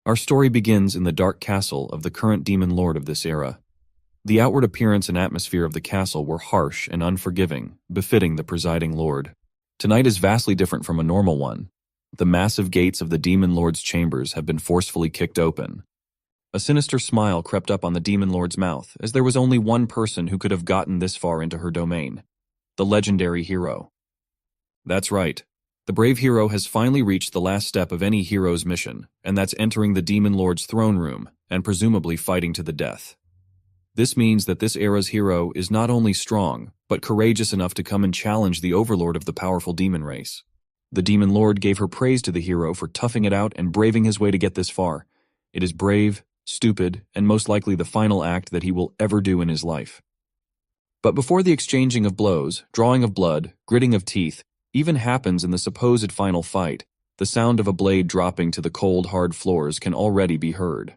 Our story begins in the dark castle of the current demon lord of this era. The outward appearance and atmosphere of the castle were harsh and unforgiving, befitting the presiding lord. Tonight is vastly different from a normal one. The massive gates of the demon lord's chambers have been forcefully kicked open. A sinister smile crept up on the demon lord's mouth, as there was only one person who could have gotten this far into her domain: the legendary hero. That's right. The brave hero has finally reached the last step of any hero's mission, and that's entering the demon lord's throne room and presumably fighting to the death. This means that this era's hero is not only strong, but courageous enough to come and challenge the overlord of the powerful demon race. The demon lord gave her praise to the hero for toughing it out and braving his way to get this far. It is brave, stupid, and most likely the final act that he will ever do in his life. But before the exchanging of blows, drawing of blood, gritting of teeth, even happens in the supposed final fight, the sound of a blade dropping to the cold, hard floors can already be heard.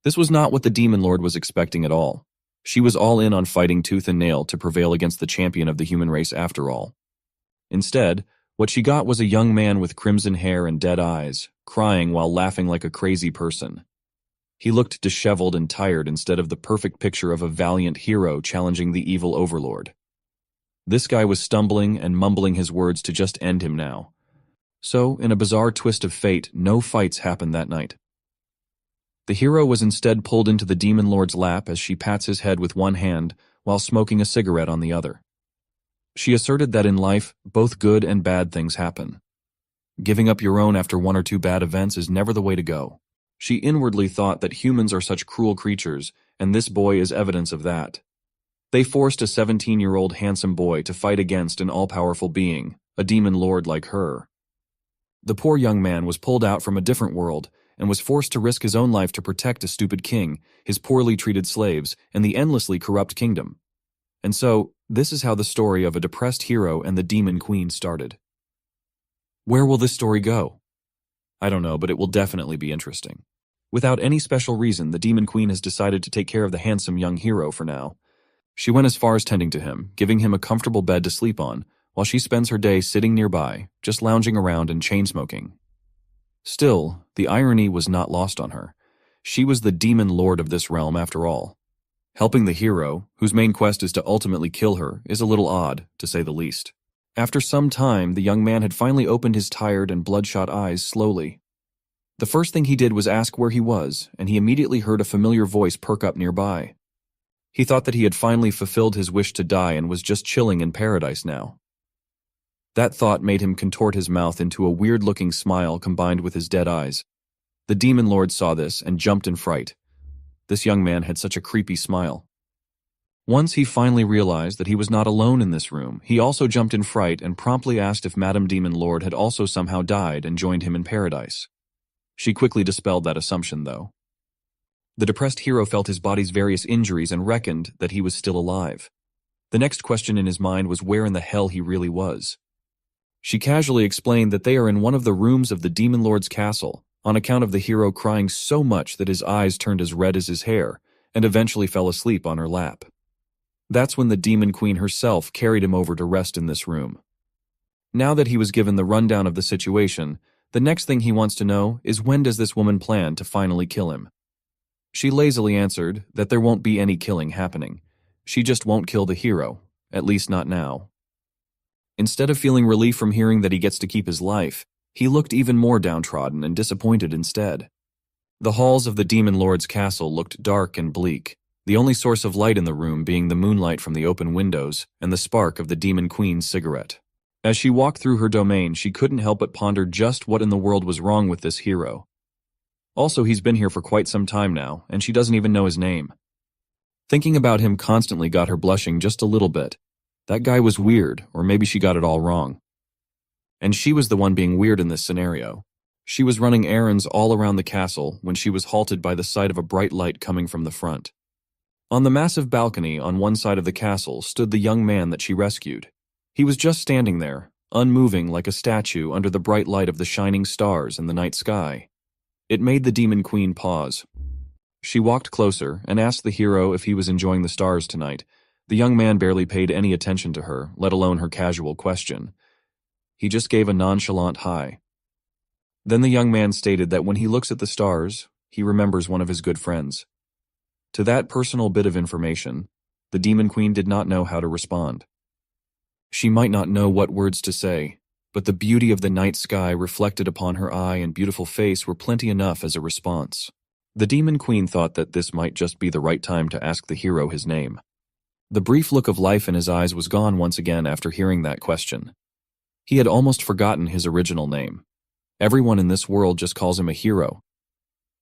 This was not what the demon lord was expecting at all. She was all in on fighting tooth and nail to prevail against the champion of the human race after all. Instead, what she got was a young man with crimson hair and dead eyes, crying while laughing like a crazy person. He looked disheveled and tired instead of the perfect picture of a valiant hero challenging the evil overlord. This guy was stumbling and mumbling his words to just end him now. So, in a bizarre twist of fate, no fights happened that night. The hero was instead pulled into the demon lord's lap as she pats his head with one hand while smoking a cigarette on the other. She asserted that in life, both good and bad things happen. Giving up your own after one or two bad events is never the way to go. She inwardly thought that humans are such cruel creatures, and this boy is evidence of that. They forced a 17-year-old handsome boy to fight against an all-powerful being, a demon lord like her. The poor young man was pulled out from a different world and was forced to risk his own life to protect a stupid king, his poorly treated slaves, and the endlessly corrupt kingdom. And so, this is how the story of a depressed hero and the demon queen started. Where will this story go? I don't know, but it will definitely be interesting. Without any special reason, the demon queen has decided to take care of the handsome young hero for now. She went as far as tending to him, giving him a comfortable bed to sleep on, while she spends her day sitting nearby, just lounging around and chain-smoking. Still, the irony was not lost on her. She was the demon lord of this realm after all. Helping the hero, whose main quest is to ultimately kill her, is a little odd, to say the least. After some time, the young man had finally opened his tired and bloodshot eyes slowly. The first thing he did was ask where he was, and he immediately heard a familiar voice perk up nearby. He thought that he had finally fulfilled his wish to die and was just chilling in paradise now. That thought made him contort his mouth into a weird-looking smile combined with his dead eyes. The demon lord saw this and jumped in fright. This young man had such a creepy smile. Once he finally realized that he was not alone in this room, he also jumped in fright and promptly asked if Madame Demon Lord had also somehow died and joined him in paradise. She quickly dispelled that assumption, though. The depressed hero felt his body's various injuries and reckoned that he was still alive. The next question in his mind was where in the hell he really was. She casually explained that they are in one of the rooms of the Demon Lord's castle, on account of the hero crying so much that his eyes turned as red as his hair, and eventually fell asleep on her lap. That's when the Demon Queen herself carried him over to rest in this room. Now that he was given the rundown of the situation, the next thing he wants to know is when does this woman plan to finally kill him? She lazily answered that there won't be any killing happening. She just won't kill the hero, at least not now. Instead of feeling relief from hearing that he gets to keep his life, he looked even more downtrodden and disappointed instead. The halls of the Demon Lord's castle looked dark and bleak, the only source of light in the room being the moonlight from the open windows and the spark of the Demon Queen's cigarette. As she walked through her domain, she couldn't help but ponder just what in the world was wrong with this hero. Also, he's been here for quite some time now, and she doesn't even know his name. Thinking about him constantly got her blushing just a little bit. That guy was weird, or maybe she got it all wrong. And she was the one being weird in this scenario. She was running errands all around the castle when she was halted by the sight of a bright light coming from the front. On the massive balcony on one side of the castle stood the young man that she rescued. He was just standing there, unmoving like a statue under the bright light of the shining stars and the night sky. It made the Demon Queen pause. She walked closer and asked the hero if he was enjoying the stars tonight. The young man barely paid any attention to her, let alone her casual question. He just gave a nonchalant hi. Then the young man stated that when he looks at the stars, he remembers one of his good friends. To that personal bit of information, the Demon Queen did not know how to respond. She might not know what words to say, but the beauty of the night sky reflected upon her eye and beautiful face were plenty enough as a response. The Demon Queen thought that this might just be the right time to ask the hero his name. The brief look of life in his eyes was gone once again after hearing that question. He had almost forgotten his original name. Everyone in this world just calls him a hero.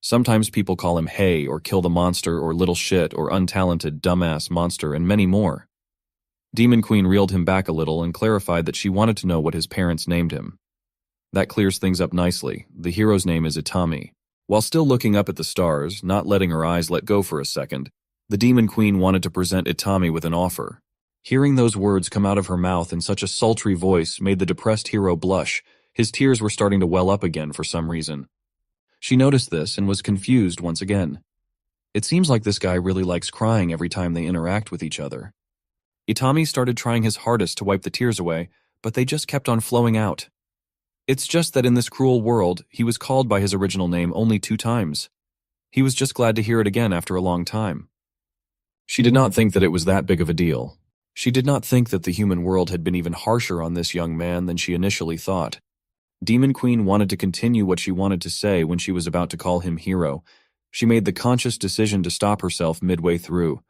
Sometimes people call him Hey or Kill the Monster or Little Shit or Untalented Dumbass Monster and many more. Demon Queen reeled him back a little and clarified that she wanted to know what his parents named him. That clears things up nicely. The hero's name is Itami. While still looking up at the stars, not letting her eyes let go for a second, the Demon Queen wanted to present Itami with an offer. Hearing those words come out of her mouth in such a sultry voice made the depressed hero blush. His tears were starting to well up again for some reason. She noticed this and was confused once again. It seems like this guy really likes crying every time they interact with each other. Itami started trying his hardest to wipe the tears away, but they just kept on flowing out. It's just that in this cruel world, he was called by his original name only 2 times. He was just glad to hear it again after a long time. She did not think that it was that big of a deal. She did not think that the human world had been even harsher on this young man than she initially thought. Demon Queen wanted to continue what she wanted to say when she was about to call him hero. She made the conscious decision to stop herself midway through.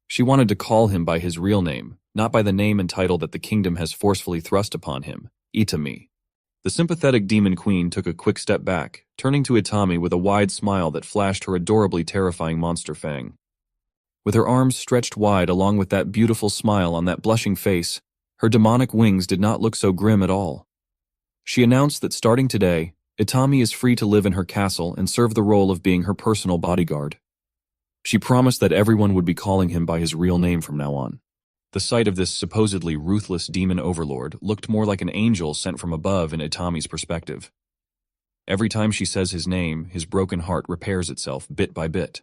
She wanted to call him by his real name, not by the name and title that the kingdom has forcefully thrust upon him, Itami. The sympathetic Demon Queen took a quick step back, turning to Itami with a wide smile that flashed her adorably terrifying monster fang. With her arms stretched wide along with that beautiful smile on that blushing face, her demonic wings did not look so grim at all. She announced that starting today, Itami is free to live in her castle and serve the role of being her personal bodyguard. She promised that everyone would be calling him by his real name from now on. The sight of this supposedly ruthless demon overlord looked more like an angel sent from above in Itami's perspective. Every time she says his name, his broken heart repairs itself bit by bit.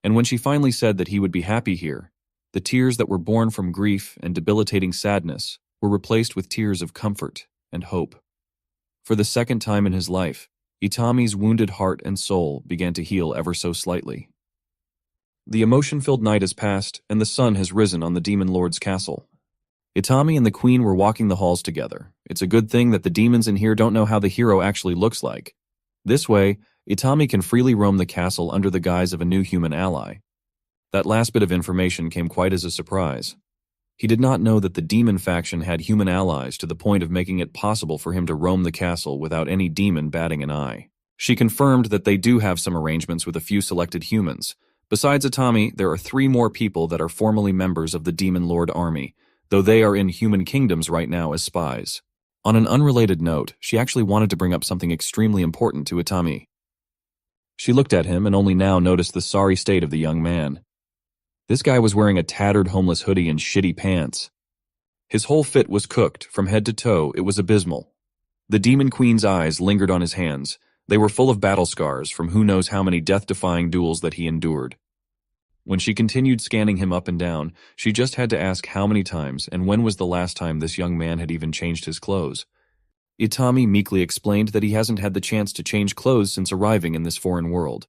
And when she finally said that he would be happy here, the tears that were born from grief and debilitating sadness were replaced with tears of comfort and hope. For the second time in his life, Itami's wounded heart and soul began to heal ever so slightly. The emotion-filled night has passed, and the sun has risen on the Demon Lord's castle. Itami and the Queen were walking the halls together. It's a good thing that the demons in here don't know how the hero actually looks like. This way, Itami can freely roam the castle under the guise of a new human ally. That last bit of information came quite as a surprise. He did not know that the demon faction had human allies to the point of making it possible for him to roam the castle without any demon batting an eye. She confirmed that they do have some arrangements with a few selected humans. Besides Itami, there are 3 more people that are formally members of the Demon Lord army, though they are in human kingdoms right now as spies. On an unrelated note, she actually wanted to bring up something extremely important to Itami. She looked at him and only now noticed the sorry state of the young man. This guy was wearing a tattered homeless hoodie and shitty pants. His whole fit was cooked, from head to toe. It was abysmal. The Demon Queen's eyes lingered on his hands. They were full of battle scars from who knows how many death-defying duels that he endured. When she continued scanning him up and down, she just had to ask how many times and when was the last time this young man had even changed his clothes. Itami meekly explained that he hasn't had the chance to change clothes since arriving in this foreign world.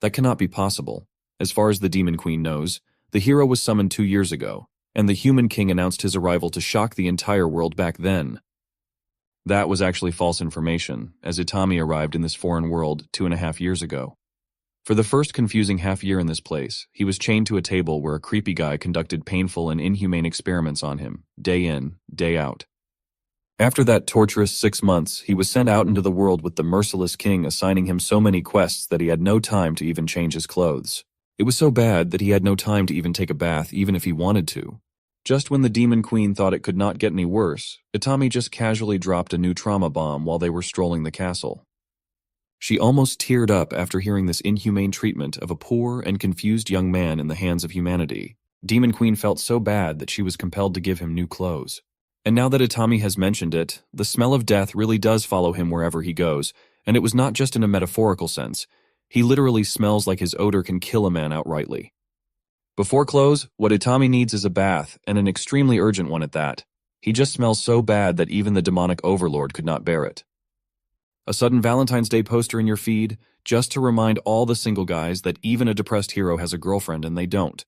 That cannot be possible. As far as the Demon Queen knows, the hero was summoned 2 years ago, and the Human King announced his arrival to shock the entire world back then. That was actually false information, as Itami arrived in this foreign world 2.5 years ago. For the first confusing half year in this place, he was chained to a table where a creepy guy conducted painful and inhumane experiments on him, day in, day out. After that torturous 6 months, he was sent out into the world with the merciless king assigning him so many quests that he had no time to even change his clothes. It was so bad that he had no time to even take a bath even if he wanted to. Just when the Demon Queen thought it could not get any worse, Itami just casually dropped a new trauma bomb while they were strolling the castle. She almost teared up after hearing this inhumane treatment of a poor and confused young man in the hands of humanity. Demon Queen felt so bad that she was compelled to give him new clothes. And now that Itami has mentioned it, the smell of death really does follow him wherever he goes, and it was not just in a metaphorical sense. He literally smells like his odor can kill a man outrightly. Before clothes, what Itami needs is a bath, and an extremely urgent one at that. He just smells so bad that even the demonic overlord could not bear it. A sudden Valentine's Day poster in your feed, just to remind all the single guys that even a depressed hero has a girlfriend and they don't.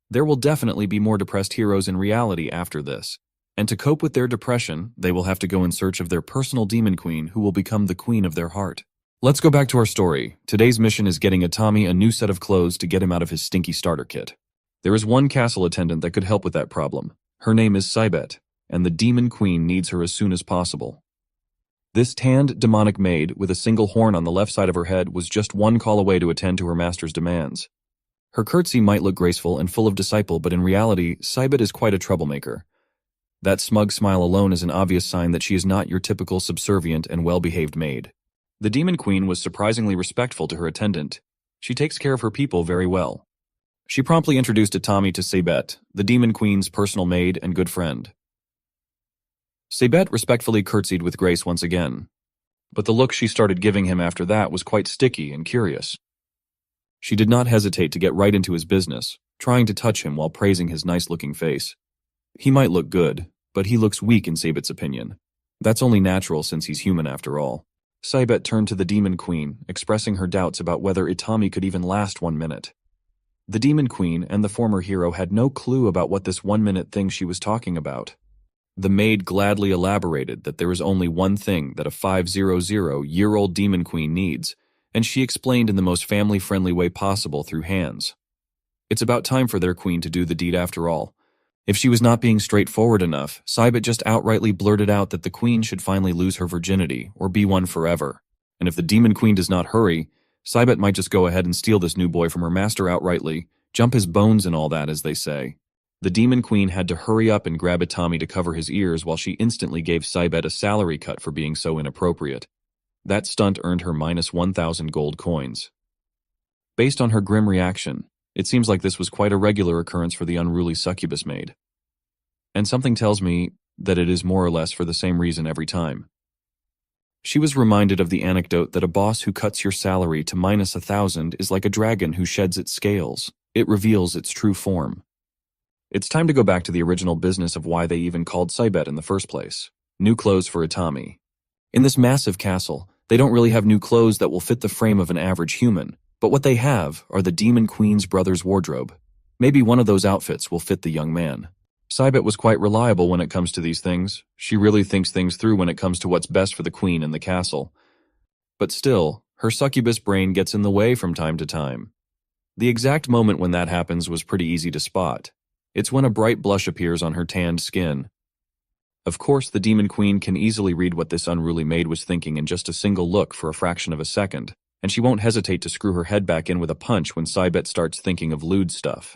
There will definitely be more depressed heroes in reality after this. And to cope with their depression, they will have to go in search of their personal demon queen who will become the queen of their heart. Let's go back to our story. Today's mission is getting Itami a new set of clothes to get him out of his stinky starter kit. There is one castle attendant that could help with that problem. Her name is Saibet, and the demon queen needs her as soon as possible. This tanned demonic maid with a single horn on the left side of her head was just one call away to attend to her master's demands. Her curtsy might look graceful and full of disciple, but in reality, Saibet is quite a troublemaker. That smug smile alone is an obvious sign that she is not your typical subservient and well-behaved maid. The demon queen was surprisingly respectful to her attendant. She takes care of her people very well. She promptly introduced Itami to Saibet, the demon queen's personal maid and good friend. Saibet respectfully curtsied with grace once again, but the look she started giving him after that was quite sticky and curious. She did not hesitate to get right into his business, trying to touch him while praising his nice-looking face. He might look good, but he looks weak in Saibet's opinion. That's only natural since he's human after all. Saibet turned to the demon queen, expressing her doubts about whether Itami could even last 1 minute. The demon queen and the former hero had no clue about what this 1-minute thing she was talking about. The maid gladly elaborated that there is only one thing that a 500-year-old demon queen needs, and she explained in the most family-friendly way possible through hands. It's about time for their queen to do the deed after all. If she was not being straightforward enough, Saibet just outrightly blurted out that the queen should finally lose her virginity, or be one forever. And if the demon queen does not hurry, Saibet might just go ahead and steal this new boy from her master outrightly, jump his bones and all that, as they say. The demon queen had to hurry up and grab Itami to cover his ears while she instantly gave Saibet a salary cut for being so inappropriate. That stunt earned her minus 1,000 gold coins. Based on her grim reaction, it seems like this was quite a regular occurrence for the unruly succubus maid. And something tells me that it is more or less for the same reason every time. She was reminded of the anecdote that a boss who cuts your salary to minus 1,000 is like a dragon who sheds its scales. It reveals its true form. It's time to go back to the original business of why they even called Saibet in the first place. New clothes for Itami. In this massive castle, they don't really have new clothes that will fit the frame of an average human, but what they have are the demon queen's brother's wardrobe. Maybe one of those outfits will fit the young man. Saibet was quite reliable when it comes to these things. She really thinks things through when it comes to what's best for the queen and the castle. But still, her succubus brain gets in the way from time to time. The exact moment when that happens was pretty easy to spot. It's when a bright blush appears on her tanned skin. Of course, the demon queen can easily read what this unruly maid was thinking in just a single look for a fraction of a second, and she won't hesitate to screw her head back in with a punch when Saibet starts thinking of lewd stuff.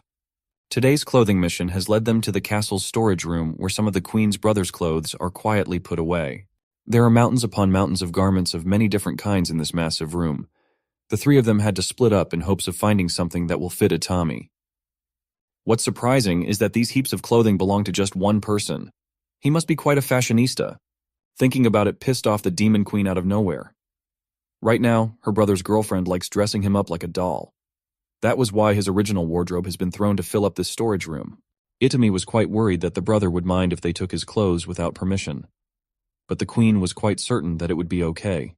Today's clothing mission has led them to the castle's storage room where some of the queen's brother's clothes are quietly put away. There are mountains upon mountains of garments of many different kinds in this massive room. The three of them had to split up in hopes of finding something that will fit Itami. What's surprising is that these heaps of clothing belong to just one person. He must be quite a fashionista. Thinking about it pissed off the demon queen out of nowhere. Right now, her brother's girlfriend likes dressing him up like a doll. That was why his original wardrobe has been thrown to fill up this storage room. Itami was quite worried that the brother would mind if they took his clothes without permission. But the queen was quite certain that it would be okay.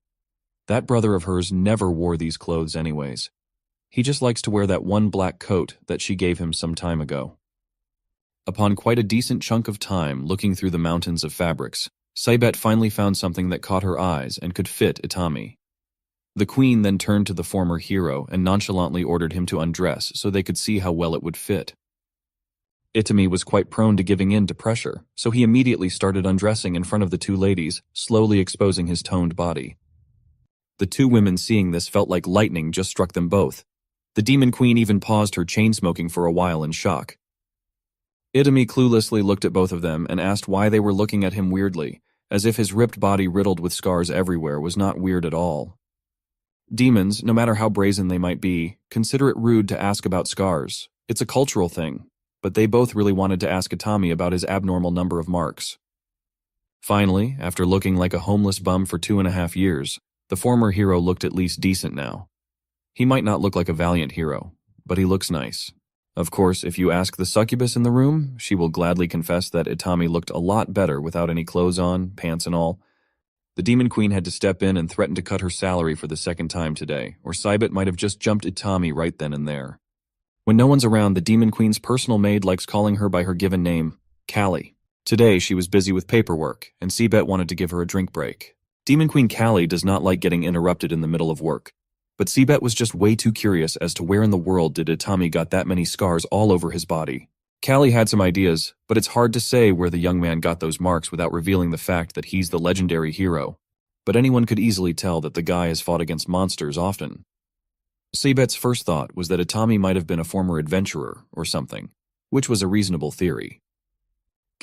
That brother of hers never wore these clothes anyways. He just likes to wear that one black coat that she gave him some time ago. Upon quite a decent chunk of time looking through the mountains of fabrics, Saibet finally found something that caught her eyes and could fit Itami. The queen then turned to the former hero and nonchalantly ordered him to undress so they could see how well it would fit. Itami was quite prone to giving in to pressure, so he immediately started undressing in front of the two ladies, slowly exposing his toned body. The two women seeing this felt like lightning just struck them both. The demon queen even paused her chain-smoking for a while in shock. Itami cluelessly looked at both of them and asked why they were looking at him weirdly, as if his ripped body riddled with scars everywhere was not weird at all. Demons, no matter how brazen they might be, consider it rude to ask about scars. It's a cultural thing, but they both really wanted to ask Itami about his abnormal number of marks. Finally, after looking like a homeless bum for 2.5 years, the former hero looked at least decent now. He might not look like a valiant hero, but he looks nice. Of course, if you ask the succubus in the room, she will gladly confess that Itami looked a lot better without any clothes on, pants and all. The Demon Queen had to step in and threaten to cut her salary for the second time today, or Cybet might have just jumped Itami right then and there. When no one's around, the Demon Queen's personal maid likes calling her by her given name, Callie. Today, she was busy with paperwork, and Cybet wanted to give her a drink break. Demon Queen Callie does not like getting interrupted in the middle of work, but Cybet was just way too curious as to where in the world did Itami got that many scars all over his body. Callie had some ideas, but it's hard to say where the young man got those marks without revealing the fact that he's the legendary hero. But anyone could easily tell that the guy has fought against monsters often. Cybet's first thought was that Itami might have been a former adventurer or something, which was a reasonable theory.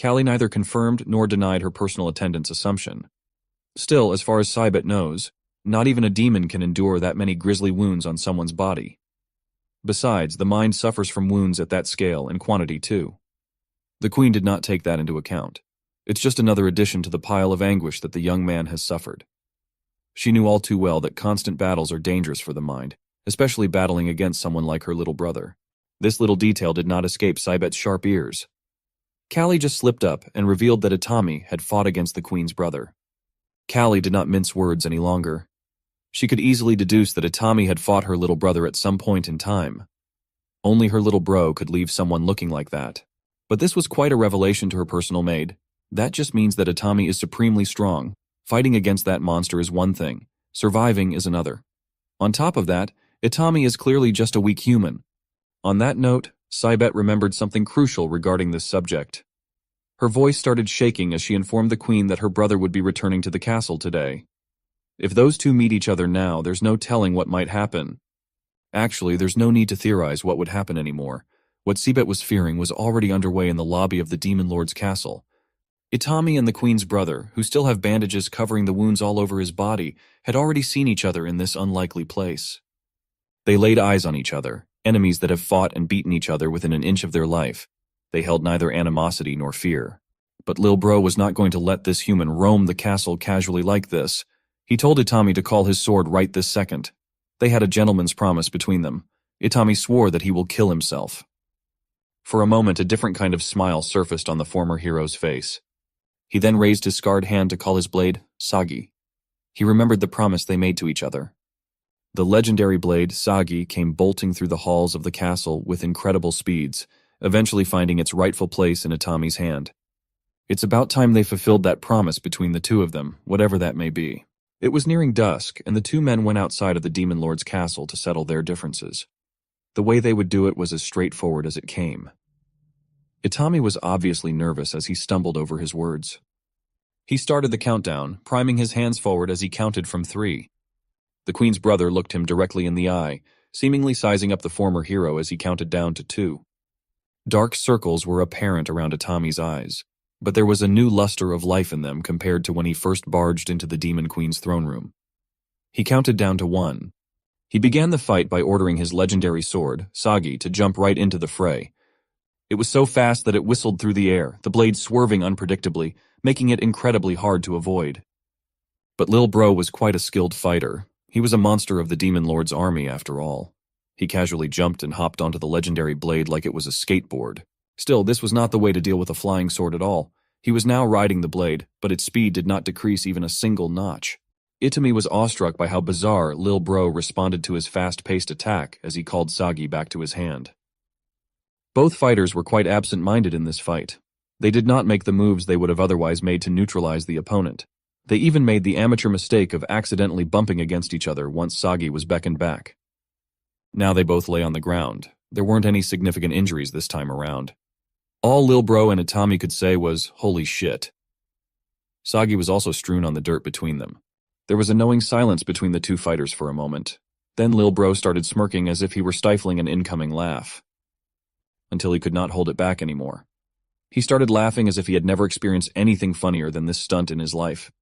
Callie neither confirmed nor denied her personal attendance assumption. Still, as far as Cybet knows, not even a demon can endure that many grisly wounds on someone's body. Besides, the mind suffers from wounds at that scale and quantity too. The Queen did not take that into account. It's just another addition to the pile of anguish that the young man has suffered. She knew all too well that constant battles are dangerous for the mind, especially battling against someone like her little brother. This little detail did not escape Cybet's sharp ears. Callie just slipped up and revealed that Itami had fought against the Queen's brother. Callie did not mince words any longer. She could easily deduce that Itami had fought her little brother at some point in time. Only her little bro could leave someone looking like that. But this was quite a revelation to her personal maid. That just means that Itami is supremely strong. Fighting against that monster is one thing, surviving is another. On top of that, Itami is clearly just a weak human. On that note, Cybet remembered something crucial regarding this subject. Her voice started shaking as she informed the Queen that her brother would be returning to the castle today. If those two meet each other now, there's no telling what might happen. Actually, there's no need to theorize what would happen anymore. What Cybet was fearing was already underway in the lobby of the Demon Lord's castle. Itami and the Queen's brother, who still have bandages covering the wounds all over his body, had already seen each other in this unlikely place. They laid eyes on each other, enemies that have fought and beaten each other within an inch of their life. They held neither animosity nor fear. But Lil Bro was not going to let this human roam the castle casually like this. He told Itami to call his sword right this second. They had a gentleman's promise between them. Itami swore that he will kill himself. For a moment, a different kind of smile surfaced on the former hero's face. He then raised his scarred hand to call his blade Sagi. He remembered the promise they made to each other. The legendary blade, Sagi, came bolting through the halls of the castle with incredible speeds, eventually finding its rightful place in Itami's hand. It's about time they fulfilled that promise between the two of them, whatever that may be. It was nearing dusk, and the two men went outside of the Demon Lord's castle to settle their differences. The way they would do it was as straightforward as it came. Itami was obviously nervous as he stumbled over his words. He started the countdown, priming his hands forward as he counted from 3. The Queen's brother looked him directly in the eye, seemingly sizing up the former hero as he counted down to 2. Dark circles were apparent around Itami's eyes, but there was a new luster of life in them compared to when he first barged into the Demon Queen's throne room. He counted down to 1. He began the fight by ordering his legendary sword, Sagi, to jump right into the fray. It was so fast that it whistled through the air, the blade swerving unpredictably, making it incredibly hard to avoid. But Lil Bro was quite a skilled fighter. He was a monster of the Demon Lord's army, after all. He casually jumped and hopped onto the legendary blade like it was a skateboard. Still, this was not the way to deal with a flying sword at all. He was now riding the blade, but its speed did not decrease even a single notch. Itami was awestruck by how bizarre Lil Bro responded to his fast-paced attack as he called Sagi back to his hand. Both fighters were quite absent-minded in this fight. They did not make the moves they would have otherwise made to neutralize the opponent. They even made the amateur mistake of accidentally bumping against each other once Sagi was beckoned back. Now they both lay on the ground. There weren't any significant injuries this time around. All Lil Bro and Itami could say was, "Holy shit." Sagi was also strewn on the dirt between them. There was a knowing silence between the two fighters for a moment. Then Lil Bro started smirking as if he were stifling an incoming laugh, until he could not hold it back anymore. He started laughing as if he had never experienced anything funnier than this stunt in his life.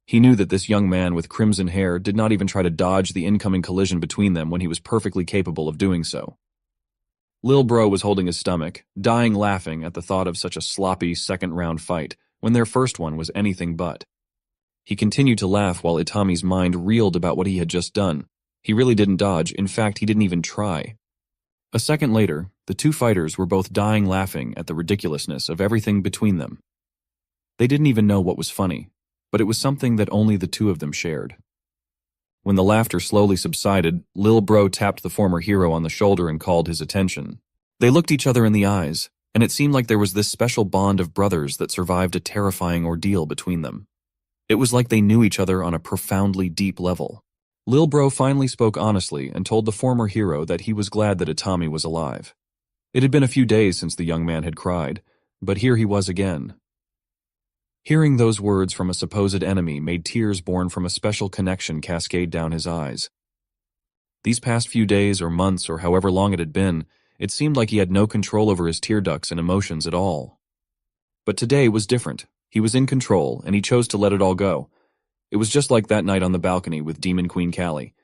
He knew that this young man with crimson hair did not even try to dodge the incoming collision between them when he was perfectly capable of doing so. Lil Bro was holding his stomach, dying laughing at the thought of such a sloppy second-round fight when their first one was anything but. He continued to laugh while Itami's mind reeled about what he had just done. He really didn't dodge. In fact, he didn't even try. A second later, the two fighters were both dying laughing at the ridiculousness of everything between them. They didn't even know what was funny. but it was something that only the two of them shared. When the laughter slowly subsided, Lil Bro tapped the former hero on the shoulder and called his attention. They looked each other in the eyes, and it seemed like there was this special bond of brothers that survived a terrifying ordeal between them. It was like they knew each other on a profoundly deep level. Lil Bro finally spoke honestly and told the former hero that he was glad that Itami was alive. It had been a few days since the young man had cried, but here he was again. Hearing those words from a supposed enemy made tears born from a special connection cascade down his eyes. These past few days or months or however long it had been, it seemed like he had no control over his tear ducts and emotions at all. But today was different. He was in control, and he chose to let it all go. It was just like that night on the balcony with Demon Queen Callie.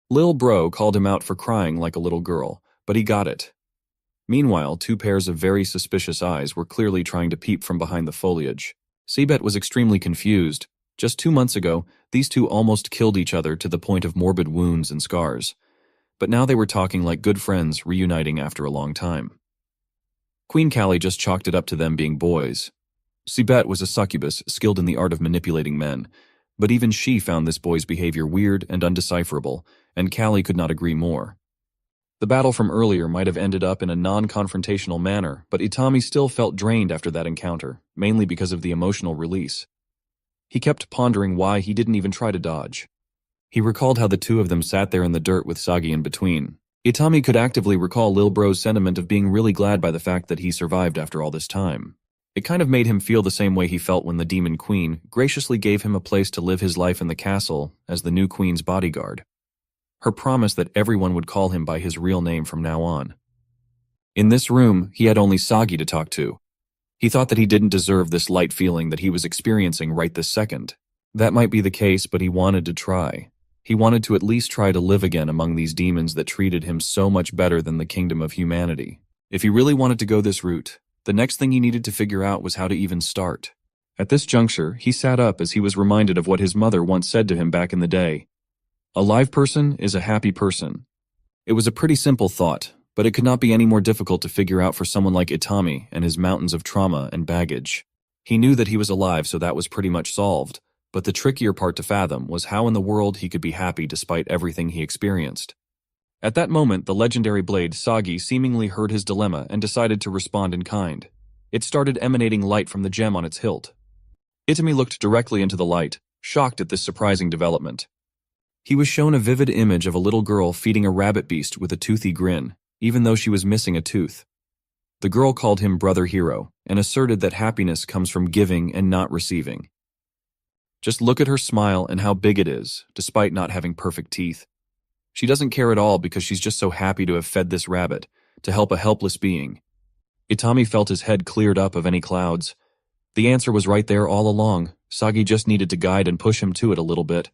Lil Bro called him out for crying like a little girl, but he got it. Meanwhile, two pairs of very suspicious eyes were clearly trying to peep from behind the foliage. Seabet was extremely confused. Just 2 months ago, these two almost killed each other to the point of morbid wounds and scars. But now they were talking like good friends, reuniting after a long time. Queen Callie just chalked it up to them being boys. Seabet was a succubus skilled in the art of manipulating men, but even she found this boy's behavior weird and undecipherable, and Callie could not agree more. The battle from earlier might have ended up in a non-confrontational manner, but Itami still felt drained after that encounter, mainly because of the emotional release. He kept pondering why he didn't even try to dodge. He recalled how the two of them sat there in the dirt with Sagi in between. Itami could actively recall Lil Bro's sentiment of being really glad by the fact that he survived after all this time. It kind of made him feel the same way he felt when the Demon Queen graciously gave him a place to live his life in the castle as the new queen's bodyguard. Her promise that everyone would call him by his real name from now on. In this room, he had only Sagi to talk to. He thought that he didn't deserve this light feeling that he was experiencing right this second. That might be the case, but he wanted to try. He wanted to at least try to live again among these demons that treated him so much better than the kingdom of humanity. If he really wanted to go this route, the next thing he needed to figure out was how to even start. At this juncture, he sat up as he was reminded of what his mother once said to him back in the day. A live person is a happy person. It was a pretty simple thought, but it could not be any more difficult to figure out for someone like Itami and his mountains of trauma and baggage. He knew that he was alive, so that was pretty much solved, but the trickier part to fathom was how in the world he could be happy despite everything he experienced. At that moment, the legendary blade Sagi seemingly heard his dilemma and decided to respond in kind. It started emanating light from the gem on its hilt. Itami looked directly into the light, shocked at this surprising development. He was shown a vivid image of a little girl feeding a rabbit beast with a toothy grin, even though she was missing a tooth. The girl called him Brother Hero and asserted that happiness comes from giving and not receiving. Just look at her smile and how big it is, despite not having perfect teeth. She doesn't care at all because she's just so happy to have fed this rabbit, to help a helpless being. Itami felt his head cleared up of any clouds. The answer was right there all along. Sagi just needed to guide and push him to it a little bit.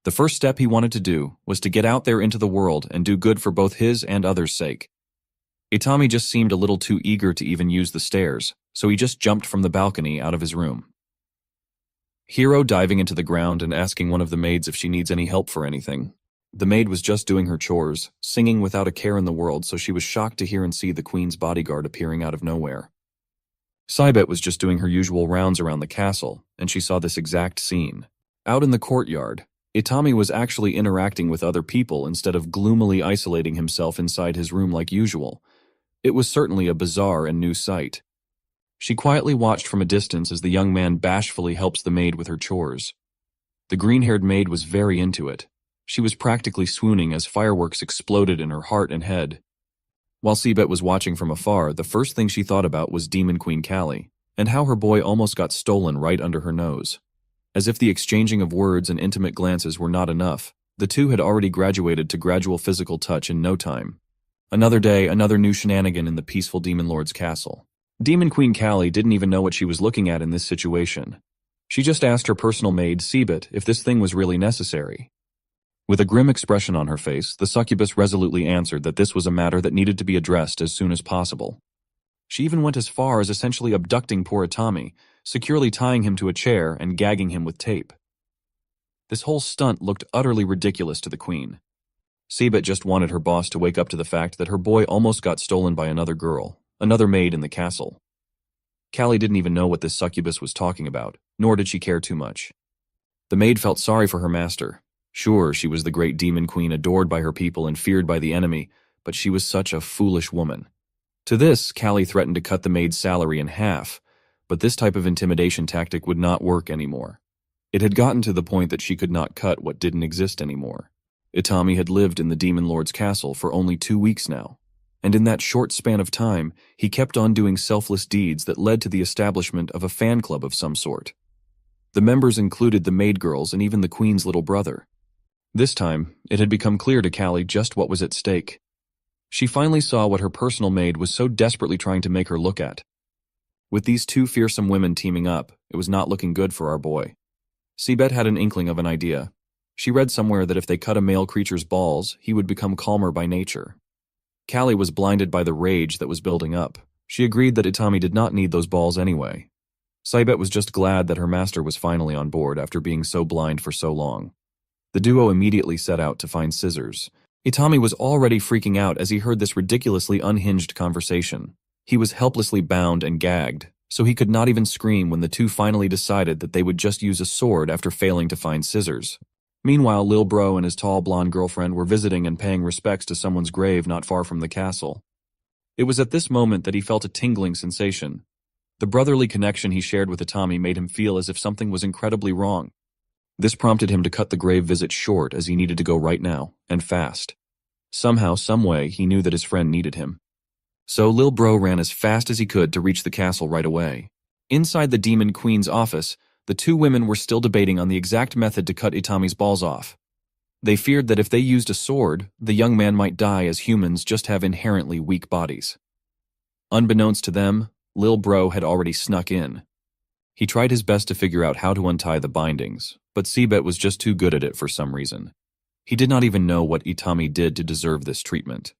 The first step he wanted to do was to get out there into the world and do good for both his and others' sake. Itami just seemed a little too eager to even use the stairs, so he just jumped from the balcony out of his room. Hero diving into the ground and asking one of the maids if she needs any help for anything. The maid was just doing her chores, singing without a care in the world, so she was shocked to hear and see the queen's bodyguard appearing out of nowhere. Seibet was just doing her usual rounds around the castle, and she saw this exact scene. Out in the courtyard, Itami was actually interacting with other people instead of gloomily isolating himself inside his room like usual. It was certainly a bizarre and new sight. She quietly watched from a distance as the young man bashfully helps the maid with her chores. The green-haired maid was very into it. She was practically swooning as fireworks exploded in her heart and head. While Seibet was watching from afar, the first thing she thought about was Demon Queen Callie, and how her boy almost got stolen right under her nose. As if the exchanging of words and intimate glances were not enough, the two had already graduated to gradual physical touch in no time. Another day, another new shenanigan in the peaceful Demon Lord's castle. Demon Queen Callie didn't even know what she was looking at in this situation. She just asked her personal maid, Seibet, if this thing was really necessary. With a grim expression on her face, the succubus resolutely answered that this was a matter that needed to be addressed as soon as possible. She even went as far as essentially abducting poor Itami, securely tying him to a chair and gagging him with tape. This whole stunt looked utterly ridiculous to the queen. Seibet just wanted her boss to wake up to the fact that her boy almost got stolen by another girl, another maid in the castle. Callie didn't even know what this succubus was talking about, nor did she care too much. The maid felt sorry for her master. Sure, she was the great demon queen adored by her people and feared by the enemy, but she was such a foolish woman. To this, Callie threatened to cut the maid's salary in half, but this type of intimidation tactic would not work anymore. It had gotten to the point that she could not cut what didn't exist anymore. Itami had lived in the Demon Lord's castle for only 2 weeks now, and in that short span of time, he kept on doing selfless deeds that led to the establishment of a fan club of some sort. The members included the maid girls and even the queen's little brother. This time, it had become clear to Callie just what was at stake. She finally saw what her personal maid was so desperately trying to make her look at. With these two fearsome women teaming up, it was not looking good for our boy. Seabet had an inkling of an idea. She read somewhere that if they cut a male creature's balls, he would become calmer by nature. Callie was blinded by the rage that was building up. She agreed that Itami did not need those balls anyway. Seabet was just glad that her master was finally on board after being so blind for so long. The duo immediately set out to find scissors. Itami was already freaking out as he heard this ridiculously unhinged conversation. He was helplessly bound and gagged, so he could not even scream when the two finally decided that they would just use a sword after failing to find scissors. Meanwhile, Lil Bro and his tall blonde girlfriend were visiting and paying respects to someone's grave not far from the castle. It was at this moment that he felt a tingling sensation. The brotherly connection he shared with Itami made him feel as if something was incredibly wrong. This prompted him to cut the grave visit short as he needed to go right now, and fast. Somehow, someway, he knew that his friend needed him. So Lil Bro ran as fast as he could to reach the castle right away. Inside the Demon Queen's office, the two women were still debating on the exact method to cut Itami's balls off. They feared that if they used a sword, the young man might die as humans just have inherently weak bodies. Unbeknownst to them, Lil Bro had already snuck in. He tried his best to figure out how to untie the bindings, but Seabet was just too good at it for some reason. He did not even know what Itami did to deserve this treatment.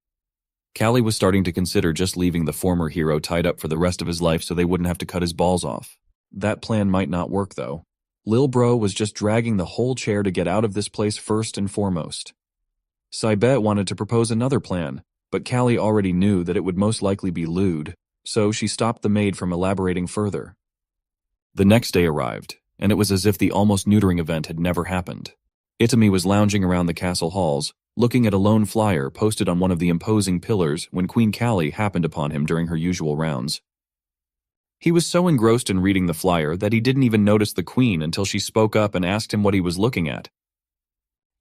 Callie was starting to consider just leaving the former hero tied up for the rest of his life so they wouldn't have to cut his balls off. That plan might not work, though. Lil Bro was just dragging the whole chair to get out of this place first and foremost. Seabet wanted to propose another plan, but Callie already knew that it would most likely be lewd, so she stopped the maid from elaborating further. The next day arrived, and it was as if the almost neutering event had never happened. Itami was lounging around the castle halls, looking at a lone flyer posted on one of the imposing pillars when Queen Callie happened upon him during her usual rounds. He was so engrossed in reading the flyer that he didn't even notice the queen until she spoke up and asked him what he was looking at.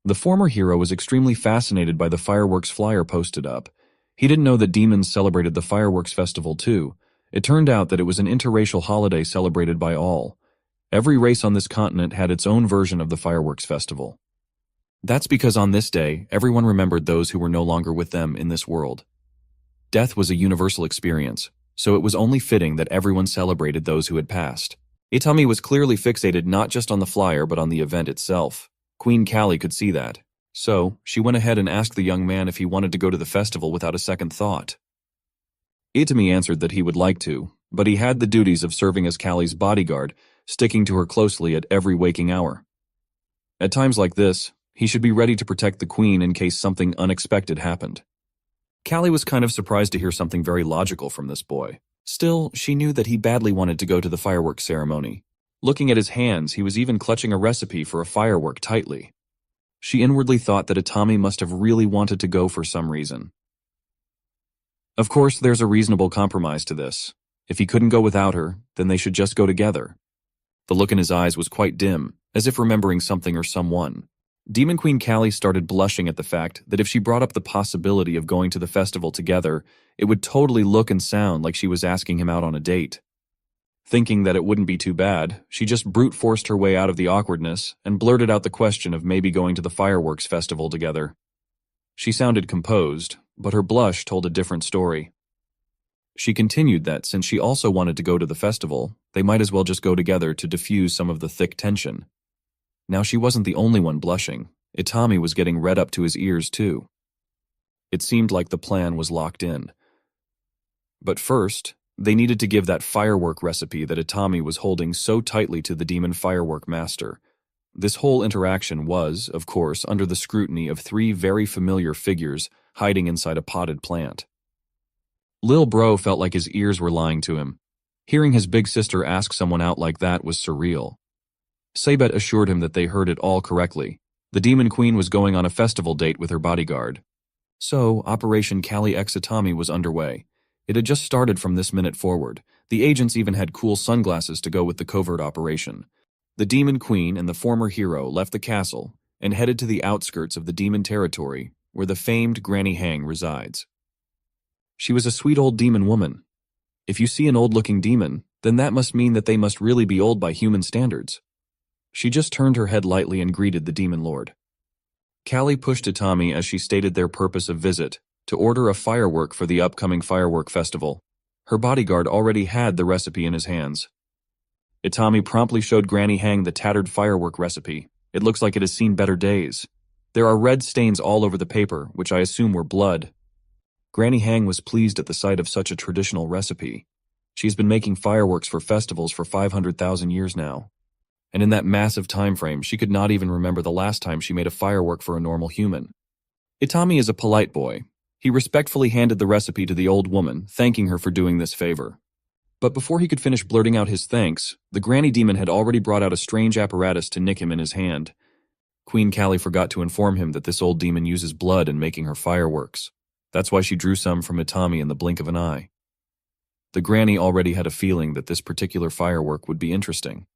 The former hero was extremely fascinated by the fireworks flyer posted up. He didn't know that demons celebrated the fireworks festival too. It turned out that it was an interracial holiday celebrated by all. Every race on this continent had its own version of the fireworks festival. That's because on this day, everyone remembered those who were no longer with them in this world. Death was a universal experience, so it was only fitting that everyone celebrated those who had passed. Itami was clearly fixated not just on the flyer but on the event itself. Queen Callie could see that. So, she went ahead and asked the young man if he wanted to go to the festival without a second thought. Itami answered that he would like to, but he had the duties of serving as Callie's bodyguard, sticking to her closely at every waking hour. At times like this, he should be ready to protect the queen in case something unexpected happened. Callie was kind of surprised to hear something very logical from this boy. Still, she knew that he badly wanted to go to the fireworks ceremony. Looking at his hands, he was even clutching a recipe for a firework tightly. She inwardly thought that Itami must have really wanted to go for some reason. Of course, there's a reasonable compromise to this. If he couldn't go without her, then they should just go together. The look in his eyes was quite dim, as if remembering something or someone. Demon Queen Callie started blushing at the fact that if she brought up the possibility of going to the festival together, it would totally look and sound like she was asking him out on a date. Thinking that it wouldn't be too bad, she just brute forced her way out of the awkwardness and blurted out the question of maybe going to the fireworks festival together. She sounded composed, but her blush told a different story. She continued that since she also wanted to go to the festival, they might as well just go together to diffuse some of the thick tension. Now she wasn't the only one blushing. Itami was getting red up to his ears too. It seemed like the plan was locked in. But first, they needed to give that firework recipe that Itami was holding so tightly to the demon firework master. This whole interaction was, of course, under the scrutiny of 3 very familiar figures hiding inside a potted plant. Lil Bro felt like his ears were lying to him. Hearing his big sister ask someone out like that was surreal. Sabet assured him that they heard it all correctly. The Demon Queen was going on a festival date with her bodyguard. So, Operation Kali X Atami was underway. It had just started from this minute forward. The agents even had cool sunglasses to go with the covert operation. The Demon Queen and the former hero left the castle and headed to the outskirts of the demon territory where the famed Granny Hang resides. She was a sweet old demon woman. If you see an old-looking demon, then that must mean that they must really be old by human standards. She just turned her head lightly and greeted the demon lord. Callie pushed Itami as she stated their purpose of visit, to order a firework for the upcoming firework festival. Her bodyguard already had the recipe in his hands. Itami promptly showed Granny Hang the tattered firework recipe. It looks like it has seen better days. There are red stains all over the paper, which I assume were blood. Granny Hang was pleased at the sight of such a traditional recipe. She's been making fireworks for festivals for 500,000 years now. And in that massive time frame, she could not even remember the last time she made a firework for a normal human. Itami is a polite boy. He respectfully handed the recipe to the old woman, thanking her for doing this favor. But before he could finish blurting out his thanks, the granny demon had already brought out a strange apparatus to nick him in his hand. Queen Callie forgot to inform him that this old demon uses blood in making her fireworks. That's why she drew some from Itami in the blink of an eye. The granny already had a feeling that this particular firework would be interesting.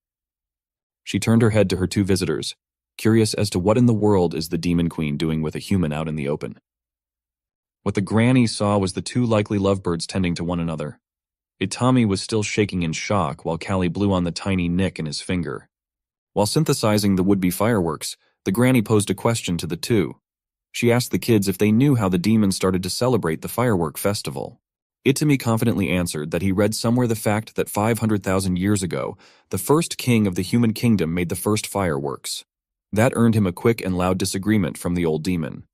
She turned her head to her two visitors, curious as to what in the world is the Demon Queen doing with a human out in the open. What the granny saw was the two likely lovebirds tending to one another. Itami was still shaking in shock while Callie blew on the tiny nick in his finger. While synthesizing the would-be fireworks, the granny posed a question to the two. She asked the kids if they knew how the demons started to celebrate the firework festival. Itami confidently answered that he read somewhere the fact that 500,000 years ago, the first king of the human kingdom made the first fireworks. That earned him a quick and loud disagreement from the old demon.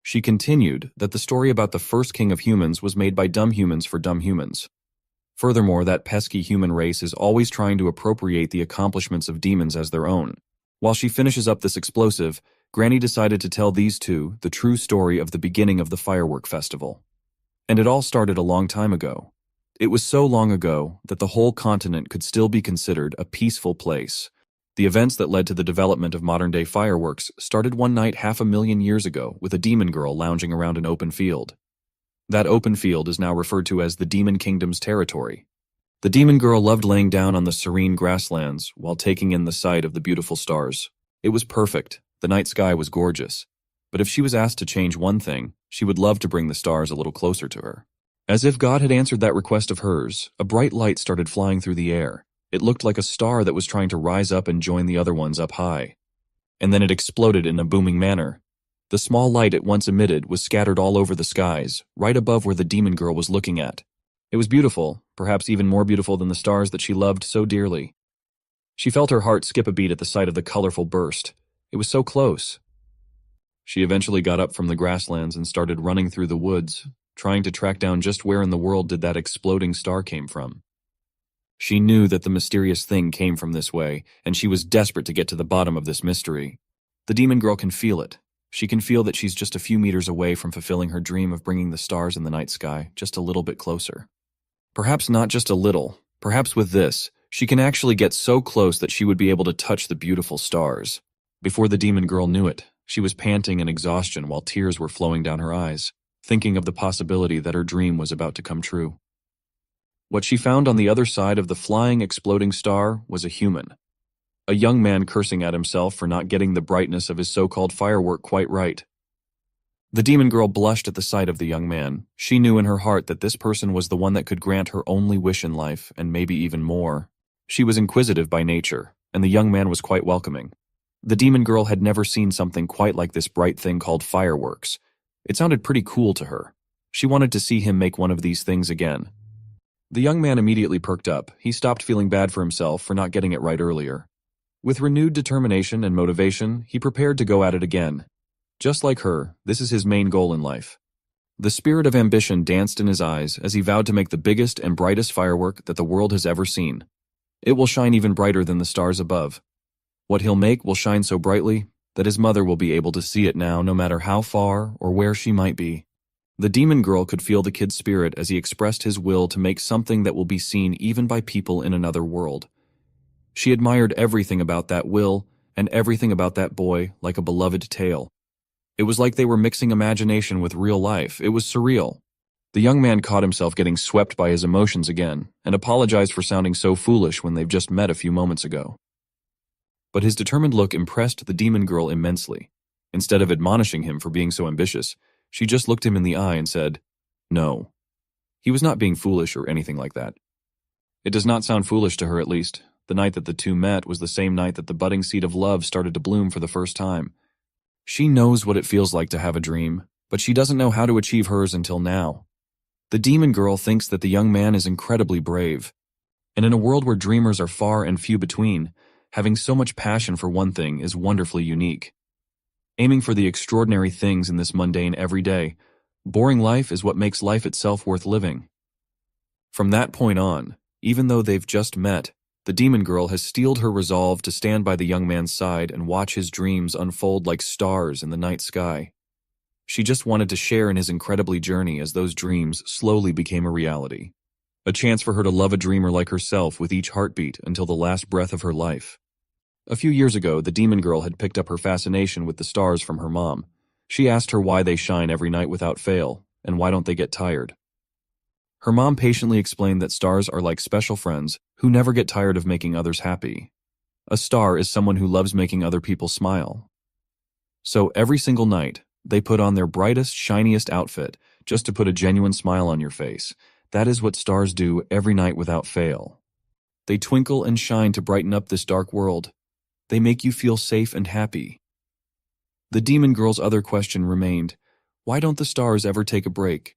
She continued that the story about the first king of humans was made by dumb humans for dumb humans. Furthermore, that pesky human race is always trying to appropriate the accomplishments of demons as their own. While she finishes up this explosive, Granny decided to tell these two the true story of the beginning of the firework festival. And it all started a long time ago. It was so long ago that the whole continent could still be considered a peaceful place. The events that led to the development of modern-day fireworks started one night 500,000 years ago with a demon girl lounging around an open field. That open field is now referred to as the Demon Kingdom's territory. The demon girl loved laying down on the serene grasslands while taking in the sight of the beautiful stars. It was perfect. The night sky was gorgeous. But if she was asked to change one thing, she would love to bring the stars a little closer to her. As if God had answered that request of hers, a bright light started flying through the air. It looked like a star that was trying to rise up and join the other ones up high. And then it exploded in a booming manner. The small light it once emitted was scattered all over the skies, right above where the demon girl was looking at. It was beautiful, perhaps even more beautiful than the stars that she loved so dearly. She felt her heart skip a beat at the sight of the colorful burst. It was so close. She eventually got up from the grasslands and started running through the woods, trying to track down just where in the world did that exploding star came from. She knew that the mysterious thing came from this way, and she was desperate to get to the bottom of this mystery. The demon girl can feel it. She can feel that she's just a few meters away from fulfilling her dream of bringing the stars in the night sky just a little bit closer. Perhaps not just a little. Perhaps with this, she can actually get so close that she would be able to touch the beautiful stars. Before the demon girl knew it, she was panting in exhaustion while tears were flowing down her eyes, thinking of the possibility that her dream was about to come true. What she found on the other side of the flying, exploding star was a human. A young man cursing at himself for not getting the brightness of his so-called firework quite right. The demon girl blushed at the sight of the young man. She knew in her heart that this person was the one that could grant her only wish in life, and maybe even more. She was inquisitive by nature, and the young man was quite welcoming. The demon girl had never seen something quite like this bright thing called fireworks. It sounded pretty cool to her. She wanted to see him make one of these things again. The young man immediately perked up. He stopped feeling bad for himself for not getting it right earlier. With renewed determination and motivation, he prepared to go at it again. Just like her, this is his main goal in life. The spirit of ambition danced in his eyes as he vowed to make the biggest and brightest firework that the world has ever seen. It will shine even brighter than the stars above. What he'll make will shine so brightly that his mother will be able to see it now no matter how far or where she might be. The demon girl could feel the kid's spirit as he expressed his will to make something that will be seen even by people in another world. She admired everything about that will and everything about that boy like a beloved tale. It was like they were mixing imagination with real life. It was surreal. The young man caught himself getting swept by his emotions again and apologized for sounding so foolish when they've just met a few moments ago. But his determined look impressed the demon girl immensely. Instead of admonishing him for being so ambitious, she just looked him in the eye and said, "No." He was not being foolish or anything like that. It does not sound foolish to her, at least. The night that the two met was the same night that the budding seed of love started to bloom for the first time. She knows what it feels like to have a dream, but she doesn't know how to achieve hers until now. The demon girl thinks that the young man is incredibly brave. And in a world where dreamers are far and few between, having so much passion for one thing is wonderfully unique. Aiming for the extraordinary things in this mundane everyday, boring life is what makes life itself worth living. From that point on, even though they've just met, the demon girl has steeled her resolve to stand by the young man's side and watch his dreams unfold like stars in the night sky. She just wanted to share in his incredibly journey as those dreams slowly became a reality. A chance for her to love a dreamer like herself with each heartbeat until the last breath of her life. A few years ago, the demon girl had picked up her fascination with the stars from her mom. She asked her why they shine every night without fail, and why don't they get tired. Her mom patiently explained that stars are like special friends who never get tired of making others happy. A star is someone who loves making other people smile. So every single night, they put on their brightest, shiniest outfit just to put a genuine smile on your face. That is what stars do every night without fail. They twinkle and shine to brighten up this dark world. They make you feel safe and happy. The demon girl's other question remained, why don't the stars ever take a break?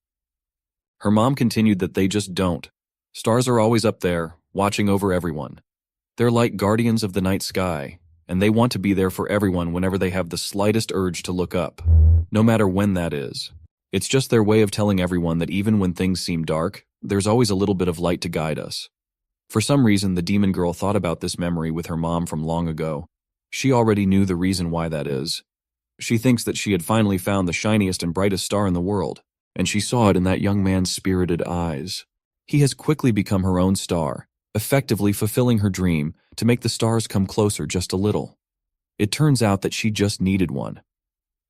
Her mom continued that they just don't. Stars are always up there, watching over everyone. They're like guardians of the night sky, and they want to be there for everyone whenever they have the slightest urge to look up, no matter when that is. It's just their way of telling everyone that even when things seem dark, there's always a little bit of light to guide us. For some reason, the demon girl thought about this memory with her mom from long ago. She already knew the reason why that is. She thinks that she had finally found the shiniest and brightest star in the world, and she saw it in that young man's spirited eyes. He has quickly become her own star, effectively fulfilling her dream to make the stars come closer just a little. It turns out that she just needed one.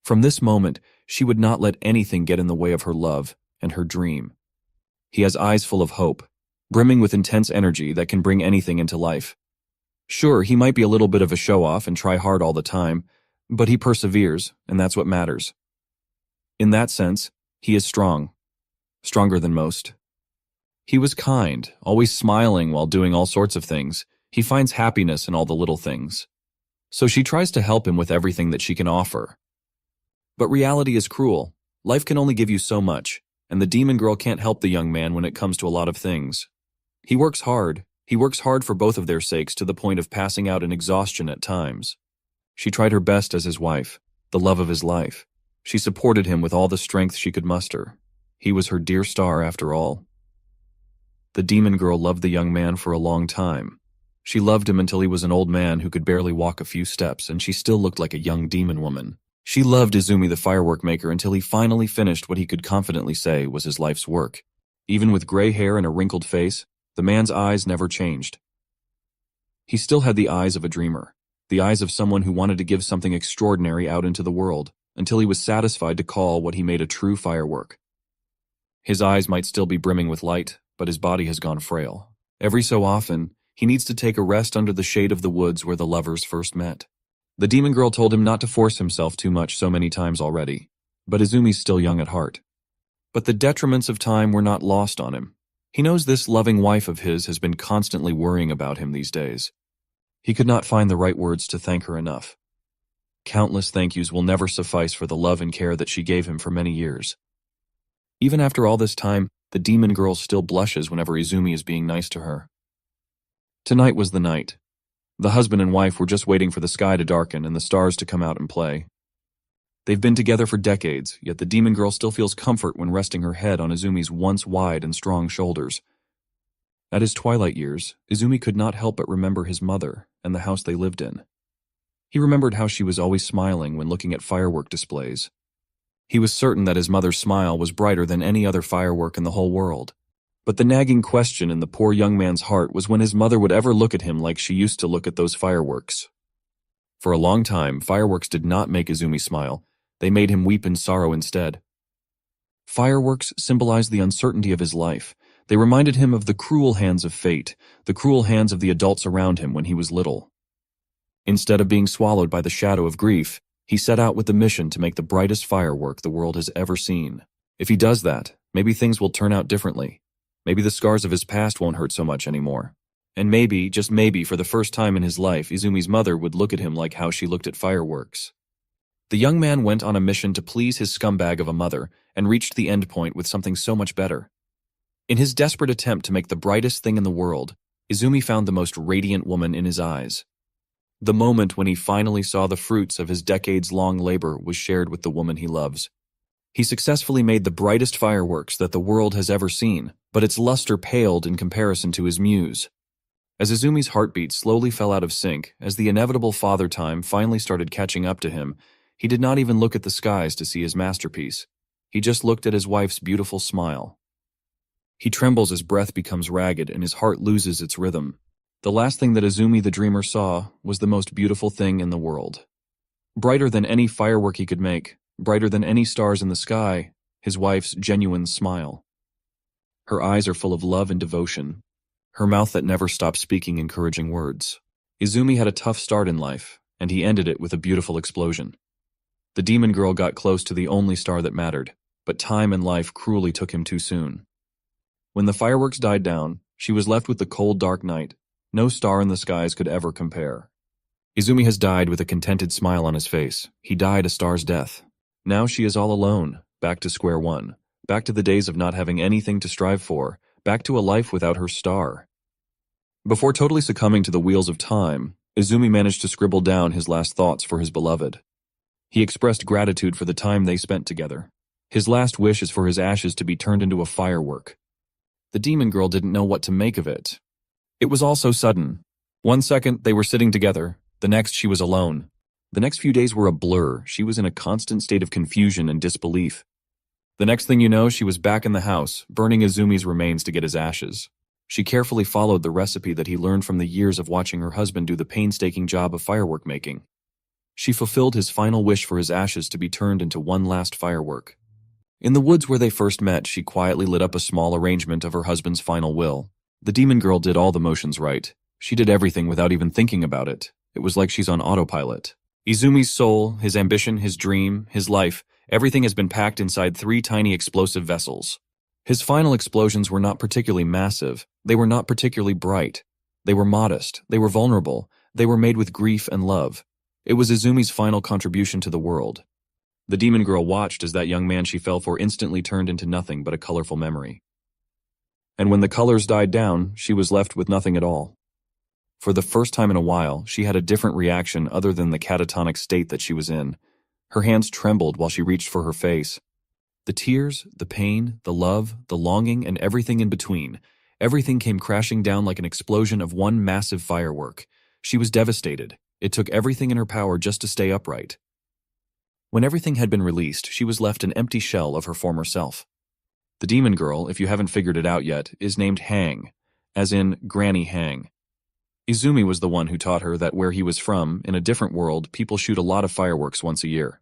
From this moment, she would not let anything get in the way of her love and her dream. He has eyes full of hope, brimming with intense energy that can bring anything into life. Sure, he might be a little bit of a show-off and try hard all the time, but he perseveres, and that's what matters. In that sense, he is strong, stronger than most. He was kind, always smiling while doing all sorts of things. He finds happiness in all the little things. So she tries to help him with everything that she can offer. But reality is cruel. Life can only give you so much, and the demon girl can't help the young man when it comes to a lot of things. He works hard. He works hard for both of their sakes to the point of passing out in exhaustion at times. She tried her best as his wife, the love of his life. She supported him with all the strength she could muster. He was her dear star after all. The demon girl loved the young man for a long time. She loved him until he was an old man who could barely walk a few steps, and she still looked like a young demon woman. She loved Izumi the firework maker until he finally finished what he could confidently say was his life's work. Even with gray hair and a wrinkled face, the man's eyes never changed. He still had the eyes of a dreamer, the eyes of someone who wanted to give something extraordinary out into the world, until he was satisfied to call what he made a true firework. His eyes might still be brimming with light, but his body has gone frail. Every so often, he needs to take a rest under the shade of the woods where the lovers first met. The demon girl told him not to force himself too much so many times already, but Izumi's still young at heart. But the detriments of time were not lost on him. He knows this loving wife of his has been constantly worrying about him these days. He could not find the right words to thank her enough. Countless thank yous will never suffice for the love and care that she gave him for many years. Even after all this time, the demon girl still blushes whenever Izumi is being nice to her. Tonight was the night. The husband and wife were just waiting for the sky to darken and the stars to come out and play. They've been together for decades, yet the demon girl still feels comfort when resting her head on Izumi's once wide and strong shoulders. At his twilight years, Izumi could not help but remember his mother and the house they lived in. He remembered how she was always smiling when looking at firework displays. He was certain that his mother's smile was brighter than any other firework in the whole world. But the nagging question in the poor young man's heart was when his mother would ever look at him like she used to look at those fireworks. For a long time, fireworks did not make Izumi smile. They made him weep in sorrow instead. Fireworks symbolized the uncertainty of his life. They reminded him of the cruel hands of fate, the cruel hands of the adults around him when he was little. Instead of being swallowed by the shadow of grief, he set out with the mission to make the brightest firework the world has ever seen. If he does that, maybe things will turn out differently. Maybe the scars of his past won't hurt so much anymore. And maybe, just maybe, for the first time in his life, Izumi's mother would look at him like how she looked at fireworks. The young man went on a mission to please his scumbag of a mother and reached the end point with something so much better. In his desperate attempt to make the brightest thing in the world, Izumi found the most radiant woman in his eyes. The moment when he finally saw the fruits of his decades-long labor was shared with the woman he loves. He successfully made the brightest fireworks that the world has ever seen, but its luster paled in comparison to his muse. As Izumi's heartbeat slowly fell out of sync, as the inevitable father time finally started catching up to him, he did not even look at the skies to see his masterpiece. He just looked at his wife's beautiful smile. He trembles as breath becomes ragged and his heart loses its rhythm. The last thing that Izumi the dreamer saw was the most beautiful thing in the world. Brighter than any firework he could make, brighter than any stars in the sky, his wife's genuine smile. Her eyes are full of love and devotion, her mouth that never stops speaking encouraging words. Izumi had a tough start in life, and he ended it with a beautiful explosion. The demon girl got close to the only star that mattered, but time and life cruelly took him too soon. When the fireworks died down, she was left with the cold, dark night. No star in the skies could ever compare. Izumi has died with a contented smile on his face. He died a star's death. Now she is all alone, back to square one, back to the days of not having anything to strive for, back to a life without her star. Before totally succumbing to the wheels of time, Izumi managed to scribble down his last thoughts for his beloved. He expressed gratitude for the time they spent together. His last wish is for his ashes to be turned into a firework. The demon girl didn't know what to make of it. It was all so sudden. One second, they were sitting together. The next, she was alone. The next few days were a blur. She was in a constant state of confusion and disbelief. The next thing you know, she was back in the house, burning Izumi's remains to get his ashes. She carefully followed the recipe that he learned from the years of watching her husband do the painstaking job of firework making. She fulfilled his final wish for his ashes to be turned into one last firework. In the woods where they first met, she quietly lit up a small arrangement of her husband's final will. The demon girl did all the motions right. She did everything without even thinking about it. It was like she's on autopilot. Izumi's soul, his ambition, his dream, his life, everything has been packed inside 3 tiny explosive vessels. His final explosions were not particularly massive. They were not particularly bright. They were modest. They were vulnerable. They were made with grief and love. It was Izumi's final contribution to the world. The demon girl watched as that young man she fell for instantly turned into nothing but a colorful memory. And when the colors died down, she was left with nothing at all. For the first time in a while, she had a different reaction other than the catatonic state that she was in. Her hands trembled while she reached for her face. The tears, the pain, the love, the longing, and everything in between, everything came crashing down like an explosion of one massive firework. She was devastated. It took everything in her power just to stay upright. When everything had been released, she was left an empty shell of her former self. The demon girl, if you haven't figured it out yet, is named Hang, as in Granny Hang. Izumi was the one who taught her that where he was from, in a different world, people shoot a lot of fireworks once a year.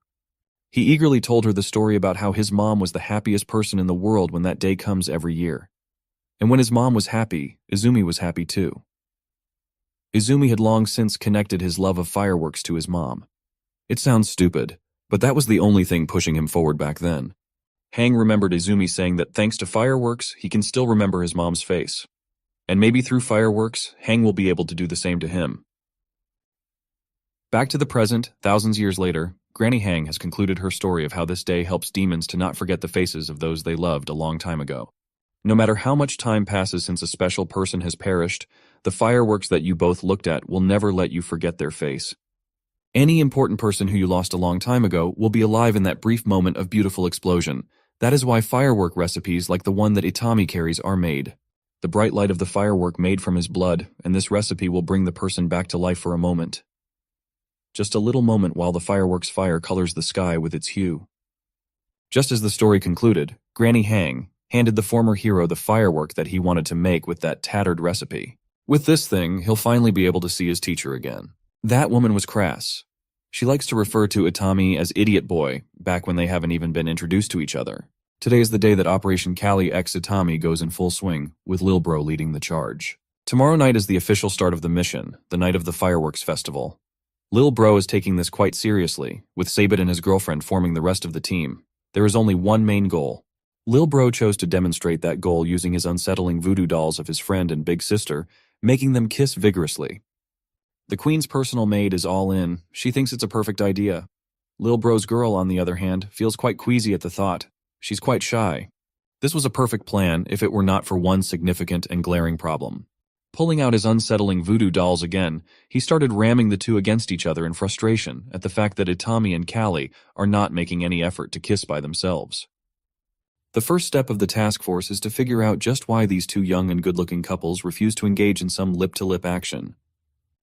He eagerly told her the story about how his mom was the happiest person in the world when that day comes every year. And when his mom was happy, Izumi was happy too. Izumi had long since connected his love of fireworks to his mom. It sounds stupid, but that was the only thing pushing him forward back then. Hang remembered Izumi saying that thanks to fireworks, he can still remember his mom's face. And maybe through fireworks, Hang will be able to do the same to him. Back to the present, thousands years later, Granny Hang has concluded her story of how this day helps demons to not forget the faces of those they loved a long time ago. No matter how much time passes since a special person has perished, the fireworks that you both looked at will never let you forget their face. Any important person who you lost a long time ago will be alive in that brief moment of beautiful explosion. That is why firework recipes like the one that Itami carries are made. The bright light of the firework made from his blood, and this recipe will bring the person back to life for a moment. Just a little moment while the fireworks fire colors the sky with its hue. Just as the story concluded, Granny Hang, handed the former hero the firework that he wanted to make with that tattered recipe. With this thing, he'll finally be able to see his teacher again. That woman was crass. She likes to refer to Itami as Idiot Boy, back when they haven't even been introduced to each other. Today is the day that Operation Cali X Itami goes in full swing, with Lil Bro leading the charge. Tomorrow night is the official start of the mission, the night of the fireworks festival. Lil Bro is taking this quite seriously, with Sabit and his girlfriend forming the rest of the team. There is only one main goal. Lil Bro chose to demonstrate that goal using his unsettling voodoo dolls of his friend and big sister, making them kiss vigorously. The queen's personal maid is all in. She thinks it's a perfect idea. Lil Bro's girl, on the other hand, feels quite queasy at the thought. She's quite shy. This was a perfect plan if it were not for one significant and glaring problem. Pulling out his unsettling voodoo dolls again, he started ramming the two against each other in frustration at the fact that Itami and Callie are not making any effort to kiss by themselves. The first step of the task force is to figure out just why these two young and good-looking couples refuse to engage in some lip-to-lip action.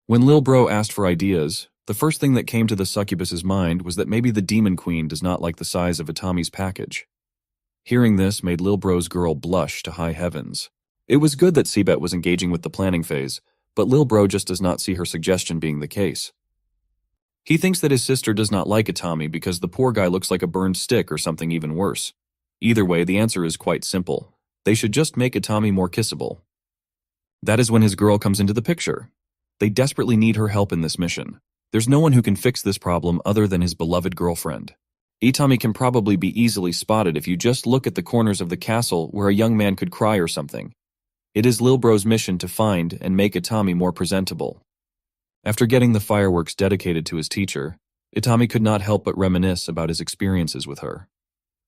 When Lil Bro asked for ideas, the first thing that came to the succubus's mind was that maybe the demon queen does not like the size of Itami's package. Hearing this made Lil Bro's girl blush to high heavens. It was good that Seabet was engaging with the planning phase, but Lil Bro just does not see her suggestion being the case. He thinks that his sister does not like Itami because the poor guy looks like a burned stick or something even worse. Either way, the answer is quite simple. They should just make Itami more kissable. That is when his girl comes into the picture. They desperately need her help in this mission. There's no one who can fix this problem other than his beloved girlfriend. Itami can probably be easily spotted if you just look at the corners of the castle where a young man could cry or something. It is Lil Bro's mission to find and make Itami more presentable. After getting the fireworks dedicated to his teacher, Itami could not help but reminisce about his experiences with her.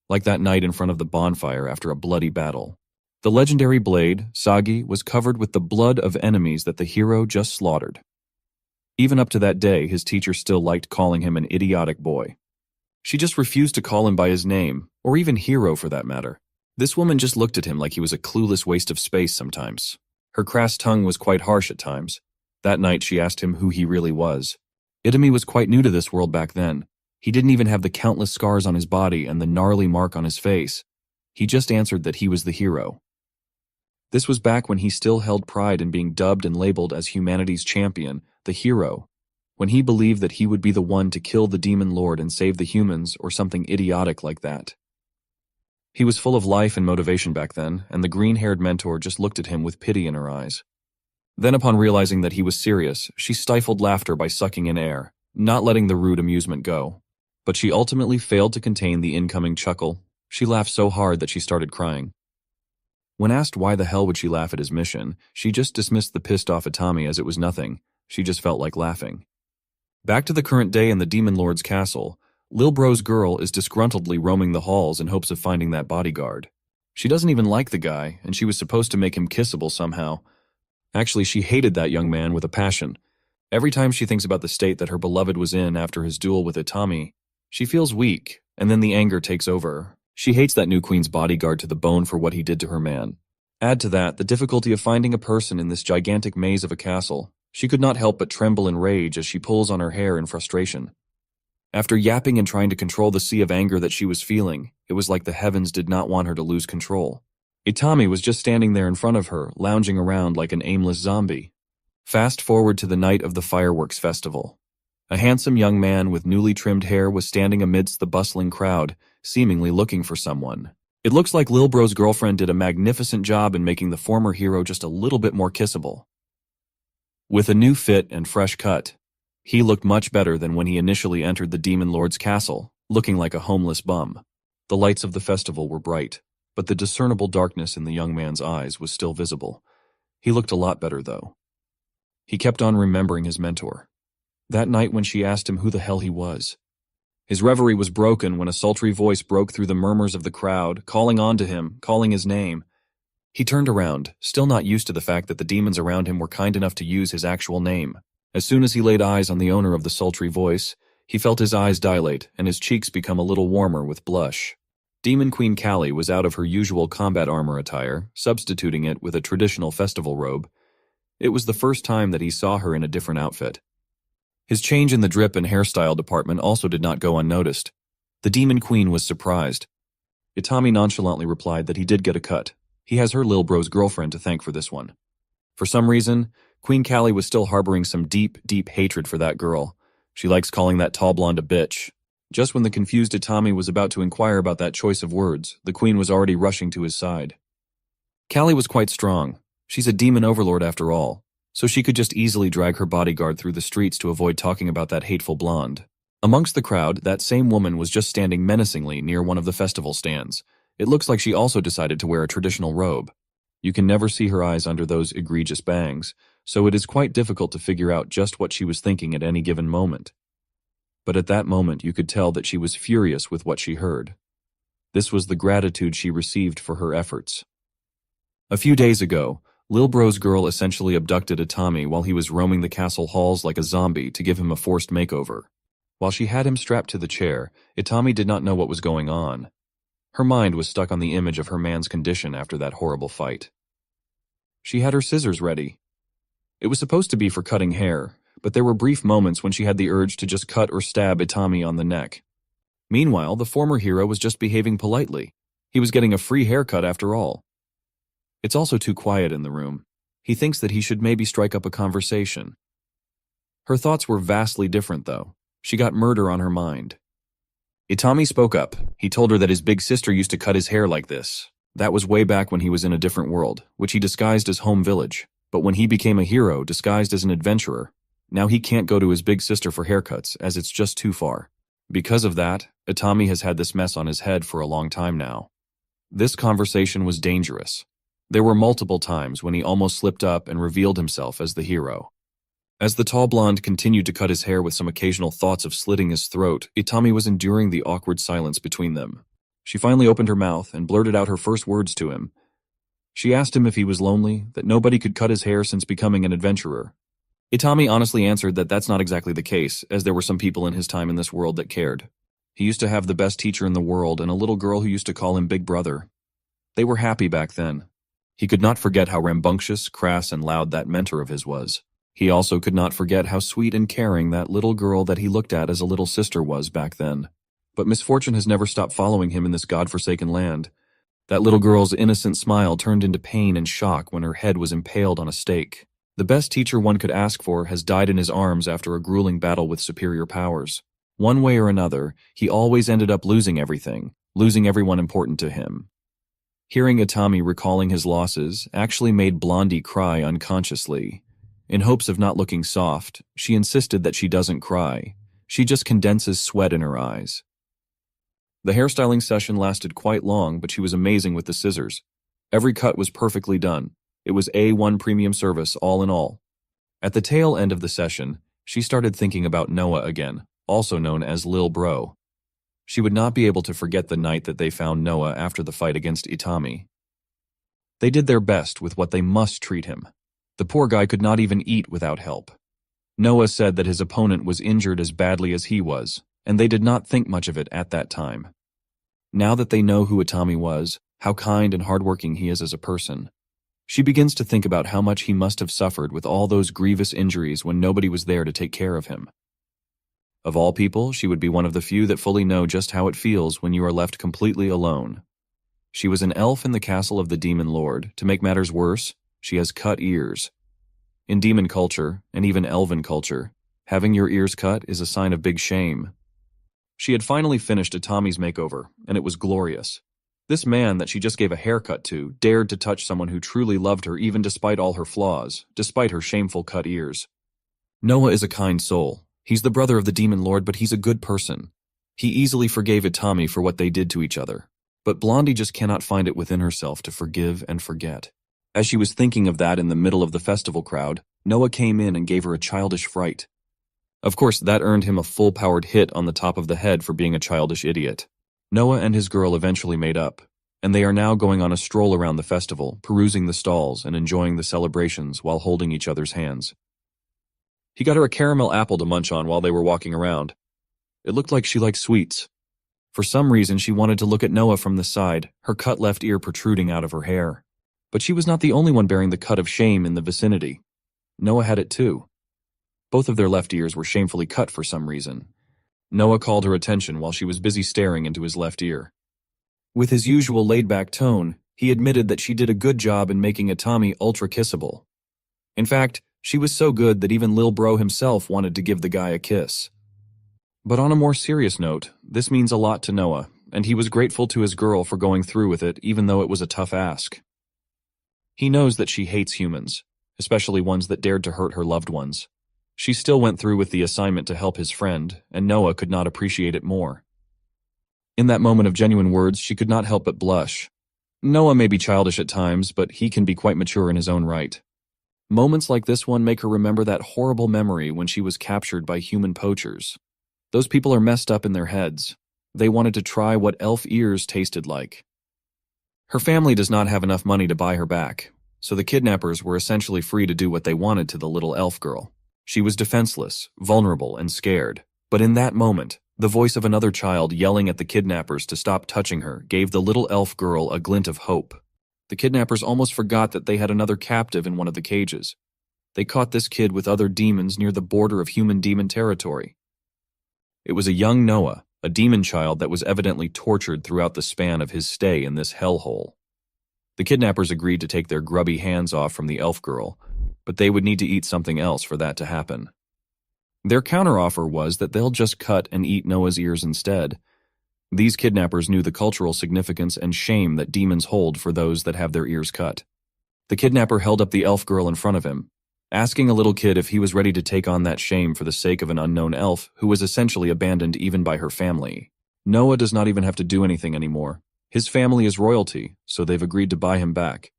Like that night in front of the bonfire after a bloody battle. The legendary blade, Sagi, was covered with the blood of enemies that the hero just slaughtered. Even up to that day, his teacher still liked calling him an idiotic boy. She just refused to call him by his name, or even hero for that matter. This woman just looked at him like he was a clueless waste of space sometimes. Her crass tongue was quite harsh at times. That night she asked him who he really was. Itami was quite new to this world back then. He didn't even have the countless scars on his body and the gnarly mark on his face. He just answered that he was the hero. This was back when he still held pride in being dubbed and labeled as humanity's champion, the hero, when he believed that he would be the one to kill the demon lord and save the humans or something idiotic like that. He was full of life and motivation back then, and the green-haired mentor just looked at him with pity in her eyes. Then upon realizing that he was serious, she stifled laughter by sucking in air, not letting the rude amusement go. But she ultimately failed to contain the incoming chuckle. She laughed so hard that she started crying. When asked why the hell would she laugh at his mission, she just dismissed the pissed-off Itami as it was nothing. She just felt like laughing. Back to the current day in the Demon Lord's castle, Lil Bro's girl is disgruntledly roaming the halls in hopes of finding that bodyguard. She doesn't even like the guy, and she was supposed to make him kissable somehow. Actually, she hated that young man with a passion. Every time she thinks about the state that her beloved was in after his duel with Itami, she feels weak, and then the anger takes over. She hates that new queen's bodyguard to the bone for what he did to her man. Add to that the difficulty of finding a person in this gigantic maze of a castle. She could not help but tremble in rage as she pulls on her hair in frustration. After yapping and trying to control the sea of anger that she was feeling, it was like the heavens did not want her to lose control. Itami was just standing there in front of her, lounging around like an aimless zombie. Fast forward to the night of the fireworks festival. A handsome young man with newly trimmed hair was standing amidst the bustling crowd, seemingly looking for someone. It looks like Lil Bro's girlfriend did a magnificent job in making the former hero just a little bit more kissable. With a new fit and fresh cut, he looked much better than when he initially entered the Demon Lord's castle, looking like a homeless bum. The lights of the festival were bright, but the discernible darkness in the young man's eyes was still visible. He looked a lot better, though. He kept on remembering his mentor. That night when she asked him who the hell he was. His reverie was broken when a sultry voice broke through the murmurs of the crowd, calling on to him, calling his name. He turned around, still not used to the fact that the demons around him were kind enough to use his actual name. As soon as he laid eyes on the owner of the sultry voice, he felt his eyes dilate and his cheeks become a little warmer with blush. Demon Queen Callie was out of her usual combat armor attire, substituting it with a traditional festival robe. It was the first time that he saw her in a different outfit. His change in the drip and hairstyle department also did not go unnoticed. The Demon Queen was surprised. Itami nonchalantly replied that he did get a cut. He has her lil bro's girlfriend to thank for this one. For some reason, Queen Callie was still harboring some deep, deep hatred for that girl. She likes calling that tall blonde a bitch. Just when the confused Itami was about to inquire about that choice of words, the queen was already rushing to his side. Callie was quite strong. She's a demon overlord after all, so she could just easily drag her bodyguard through the streets to avoid talking about that hateful blonde. Amongst the crowd, that same woman was just standing menacingly near one of the festival stands. It looks like she also decided to wear a traditional robe. You can never see her eyes under those egregious bangs, so it is quite difficult to figure out just what she was thinking at any given moment. But at that moment you could tell that she was furious with what she heard. This was the gratitude she received for her efforts. A few days ago, Lil Bro's girl essentially abducted Itami while he was roaming the castle halls like a zombie to give him a forced makeover. While she had him strapped to the chair, Itami did not know what was going on. Her mind was stuck on the image of her man's condition after that horrible fight. She had her scissors ready. It was supposed to be for cutting hair, but there were brief moments when she had the urge to just cut or stab Itami on the neck. Meanwhile, the former hero was just behaving politely. He was getting a free haircut after all. It's also too quiet in the room. He thinks that he should maybe strike up a conversation. Her thoughts were vastly different, though. She got murder on her mind. Itami spoke up. He told her that his big sister used to cut his hair like this. That was way back when he was in a different world, which he disguised as home village. But when he became a hero, disguised as an adventurer, now he can't go to his big sister for haircuts, as it's just too far. Because of that, Itami has had this mess on his head for a long time now. This conversation was dangerous. There were multiple times when he almost slipped up and revealed himself as the hero. As the tall blonde continued to cut his hair with some occasional thoughts of slitting his throat, Itami was enduring the awkward silence between them. She finally opened her mouth and blurted out her first words to him. She asked him if he was lonely, that nobody could cut his hair since becoming an adventurer. Itami honestly answered that that's not exactly the case, as there were some people in his time in this world that cared. He used to have the best teacher in the world and a little girl who used to call him Big Brother. They were happy back then. He could not forget how rambunctious, crass, and loud that mentor of his was. He also could not forget how sweet and caring that little girl that he looked at as a little sister was back then. But misfortune has never stopped following him in this godforsaken land. That little girl's innocent smile turned into pain and shock when her head was impaled on a stake. The best teacher one could ask for has died in his arms after a grueling battle with superior powers. One way or another, he always ended up losing everything, losing everyone important to him. Hearing Itami recalling his losses actually made Blondie cry unconsciously. In hopes of not looking soft, she insisted that she doesn't cry. She just condenses sweat in her eyes. The hairstyling session lasted quite long, but she was amazing with the scissors. Every cut was perfectly done. It was A1 premium service all in all. At the tail end of the session, she started thinking about Noah again, also known as Lil Bro. She would not be able to forget the night that they found Noah after the fight against Itami. They did their best with what they must treat him. The poor guy could not even eat without help. Noah said that his opponent was injured as badly as he was, and they did not think much of it at that time. Now that they know who Itami was, how kind and hardworking he is as a person, she begins to think about how much he must have suffered with all those grievous injuries when nobody was there to take care of him. Of all people, she would be one of the few that fully know just how it feels when you are left completely alone. She was an elf in the castle of the demon lord. To make matters worse, she has cut ears. In demon culture, and even elven culture, having your ears cut is a sign of big shame. She had finally finished Itami's makeover, and it was glorious. This man that she just gave a haircut to dared to touch someone who truly loved her even despite all her flaws, despite her shameful cut ears. Noah is a kind soul. He's the brother of the demon lord, but he's a good person. He easily forgave Itami for what they did to each other. But Blondie just cannot find it within herself to forgive and forget. As she was thinking of that in the middle of the festival crowd, Noah came in and gave her a childish fright. Of course, that earned him a full-powered hit on the top of the head for being a childish idiot. Noah and his girl eventually made up, and they are now going on a stroll around the festival, perusing the stalls and enjoying the celebrations while holding each other's hands. He got her a caramel apple to munch on while they were walking around. It looked like she liked sweets. For some reason, she wanted to look at Noah from the side, her cut left ear protruding out of her hair. But she was not the only one bearing the cut of shame in the vicinity. Noah had it too. Both of their left ears were shamefully cut for some reason. Noah called her attention while she was busy staring into his left ear. With his usual laid-back tone, he admitted that she did a good job in making Itami ultra-kissable. In fact, she was so good that even Lil Bro himself wanted to give the guy a kiss. But on a more serious note, this means a lot to Noah, and he was grateful to his girl for going through with it even though it was a tough ask. He knows that she hates humans, especially ones that dared to hurt her loved ones. She still went through with the assignment to help his friend, and Noah could not appreciate it more. In that moment of genuine words, she could not help but blush. Noah may be childish at times, but he can be quite mature in his own right. Moments like this one make her remember that horrible memory when she was captured by human poachers. Those people are messed up in their heads. They wanted to try what elf ears tasted like. Her family does not have enough money to buy her back, so the kidnappers were essentially free to do what they wanted to the little elf girl. She was defenseless, vulnerable, and scared. But in that moment, the voice of another child yelling at the kidnappers to stop touching her gave the little elf girl a glint of hope. The kidnappers almost forgot that they had another captive in one of the cages. They caught this kid with other demons near the border of human-demon territory. It was a young Noah, a demon child that was evidently tortured throughout the span of his stay in this hellhole. The kidnappers agreed to take their grubby hands off from the elf girl, but they would need to eat something else for that to happen. Their counteroffer was that they'll just cut and eat Noah's ears instead. These kidnappers knew the cultural significance and shame that demons hold for those that have their ears cut. The kidnapper held up the elf girl in front of him, asking a little kid if he was ready to take on that shame for the sake of an unknown elf who was essentially abandoned even by her family. Noah does not even have to do anything anymore. His family is royalty, so they've agreed to buy him back.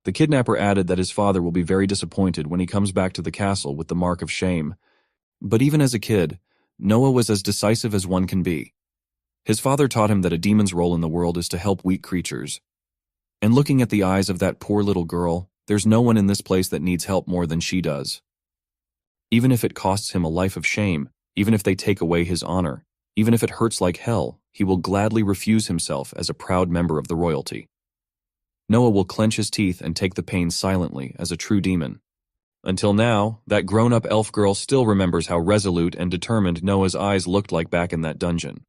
The kidnapper added that his father will be very disappointed when he comes back to the castle with the mark of shame. But even as a kid, Noah was as decisive as one can be. His father taught him that a demon's role in the world is to help weak creatures. And looking at the eyes of that poor little girl, there's no one in this place that needs help more than she does. Even if it costs him a life of shame, even if they take away his honor, even if it hurts like hell, he will gladly refuse himself as a proud member of the royalty. Noah will clench his teeth and take the pain silently as a true demon. Until now, that grown-up elf girl still remembers how resolute and determined Noah's eyes looked like back in that dungeon.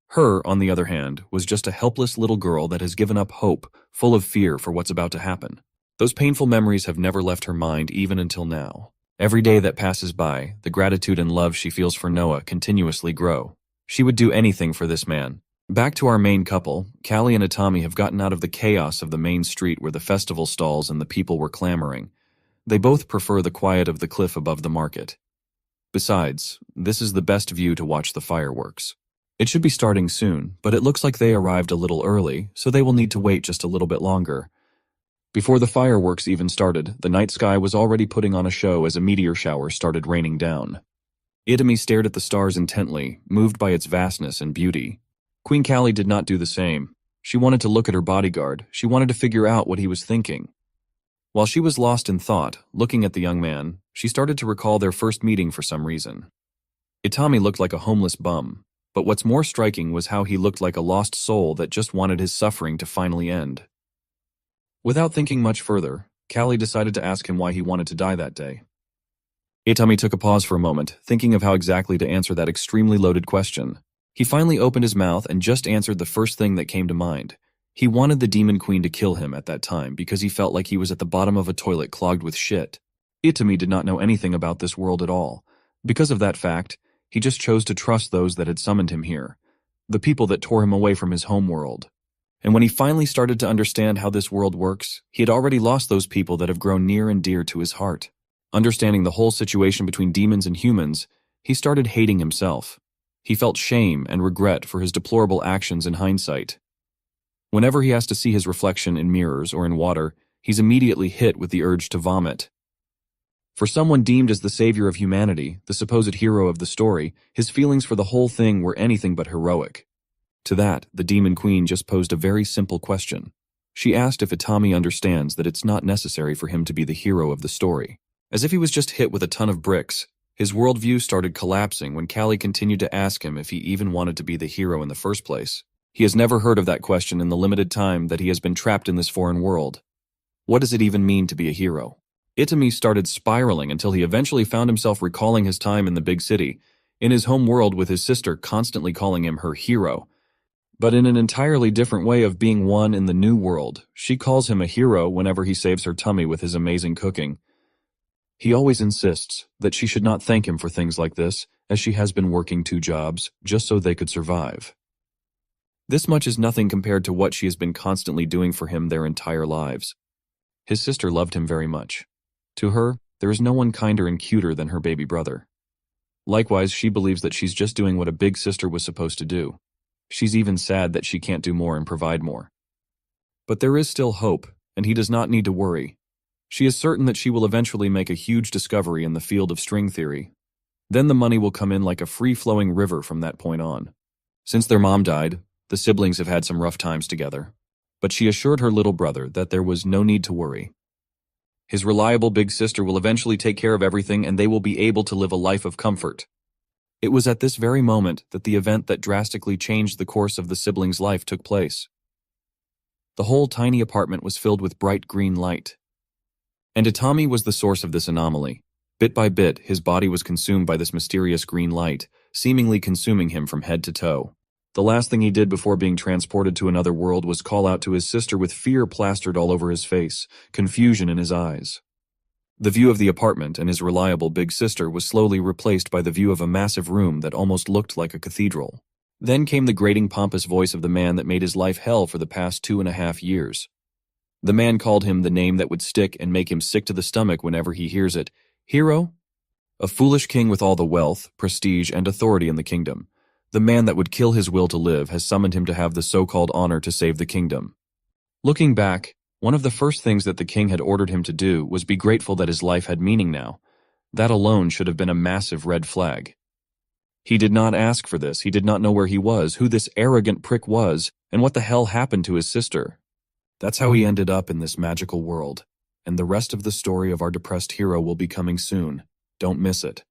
Her, on the other hand, was just a helpless little girl that has given up hope, full of fear for what's about to happen. Those painful memories have never left her mind even until now. Every day that passes by, the gratitude and love she feels for Noah continuously grow. She would do anything for this man. Back to our main couple, Callie and Itami have gotten out of the chaos of the main street where the festival stalls and the people were clamoring. They both prefer the quiet of the cliff above the market. Besides, this is the best view to watch the fireworks. It should be starting soon, but it looks like they arrived a little early, so they will need to wait just a little bit longer. Before the fireworks even started, the night sky was already putting on a show as a meteor shower started raining down. Itami stared at the stars intently, moved by its vastness and beauty. Queen Callie did not do the same. She wanted to look at her bodyguard. She wanted to figure out what he was thinking. While she was lost in thought, looking at the young man, she started to recall their first meeting for some reason. Itami looked like a homeless bum, but what's more striking was how he looked like a lost soul that just wanted his suffering to finally end. Without thinking much further, Callie decided to ask him why he wanted to die that day. Itami took a pause for a moment, thinking of how exactly to answer that extremely loaded question. He finally opened his mouth and just answered the first thing that came to mind. He wanted the Demon Queen to kill him at that time because he felt like he was at the bottom of a toilet clogged with shit. Itami did not know anything about this world at all. Because of that fact, he just chose to trust those that had summoned him here, the people that tore him away from his home world. And when he finally started to understand how this world works, he had already lost those people that have grown near and dear to his heart. Understanding the whole situation between demons and humans, he started hating himself. He felt shame and regret for his deplorable actions in hindsight. Whenever he has to see his reflection in mirrors or in water, he's immediately hit with the urge to vomit. For someone deemed as the savior of humanity, the supposed hero of the story, his feelings for the whole thing were anything but heroic. To that, the Demon Queen just posed a very simple question. She asked if Itami understands that it's not necessary for him to be the hero of the story. As if he was just hit with a ton of bricks, his worldview started collapsing when Callie continued to ask him if he even wanted to be the hero in the first place. He has never heard of that question in the limited time that he has been trapped in this foreign world. What does it even mean to be a hero? Itami started spiraling until he eventually found himself recalling his time in the big city, in his home world with his sister constantly calling him her hero. but in an entirely different way of being one in the new world. She calls him a hero whenever he saves her tummy with his amazing cooking. He always insists that she should not thank him for things like this, as she has been working 2 jobs just so they could survive. This much is nothing compared to what she has been constantly doing for him their entire lives. His sister loved him very much. To her, there is no one kinder and cuter than her baby brother. Likewise, she believes that she's just doing what a big sister was supposed to do. She's even sad that she can't do more and provide more. But there is still hope, and he does not need to worry. She is certain that she will eventually make a huge discovery in the field of string theory. Then the money will come in like a free-flowing river from that point on. Since their mom died, the siblings have had some rough times together. But she assured her little brother that there was no need to worry. His reliable big sister will eventually take care of everything and they will be able to live a life of comfort. It was at this very moment that the event that drastically changed the course of the siblings' life took place. The whole tiny apartment was filled with bright green light. And Itami was the source of this anomaly. Bit by bit, his body was consumed by this mysterious green light, seemingly consuming him from head to toe. The last thing he did before being transported to another world was call out to his sister with fear plastered all over his face, confusion in his eyes. The view of the apartment and his reliable big sister was slowly replaced by the view of a massive room that almost looked like a cathedral. Then came the grating pompous voice of the man that made his life hell for the past 2.5 years. The man called him the name that would stick and make him sick to the stomach whenever he hears it. Hero? A foolish king with all the wealth, prestige, and authority in the kingdom. The man that would kill his will to live has summoned him to have the so-called honor to save the kingdom. Looking back, one of the first things that the king had ordered him to do was be grateful that his life had meaning now. That alone should have been a massive red flag. He did not ask for this, he did not know where he was, who this arrogant prick was, and what the hell happened to his sister. That's how he ended up in this magical world, and the rest of the story of our depressed hero will be coming soon. Don't miss it.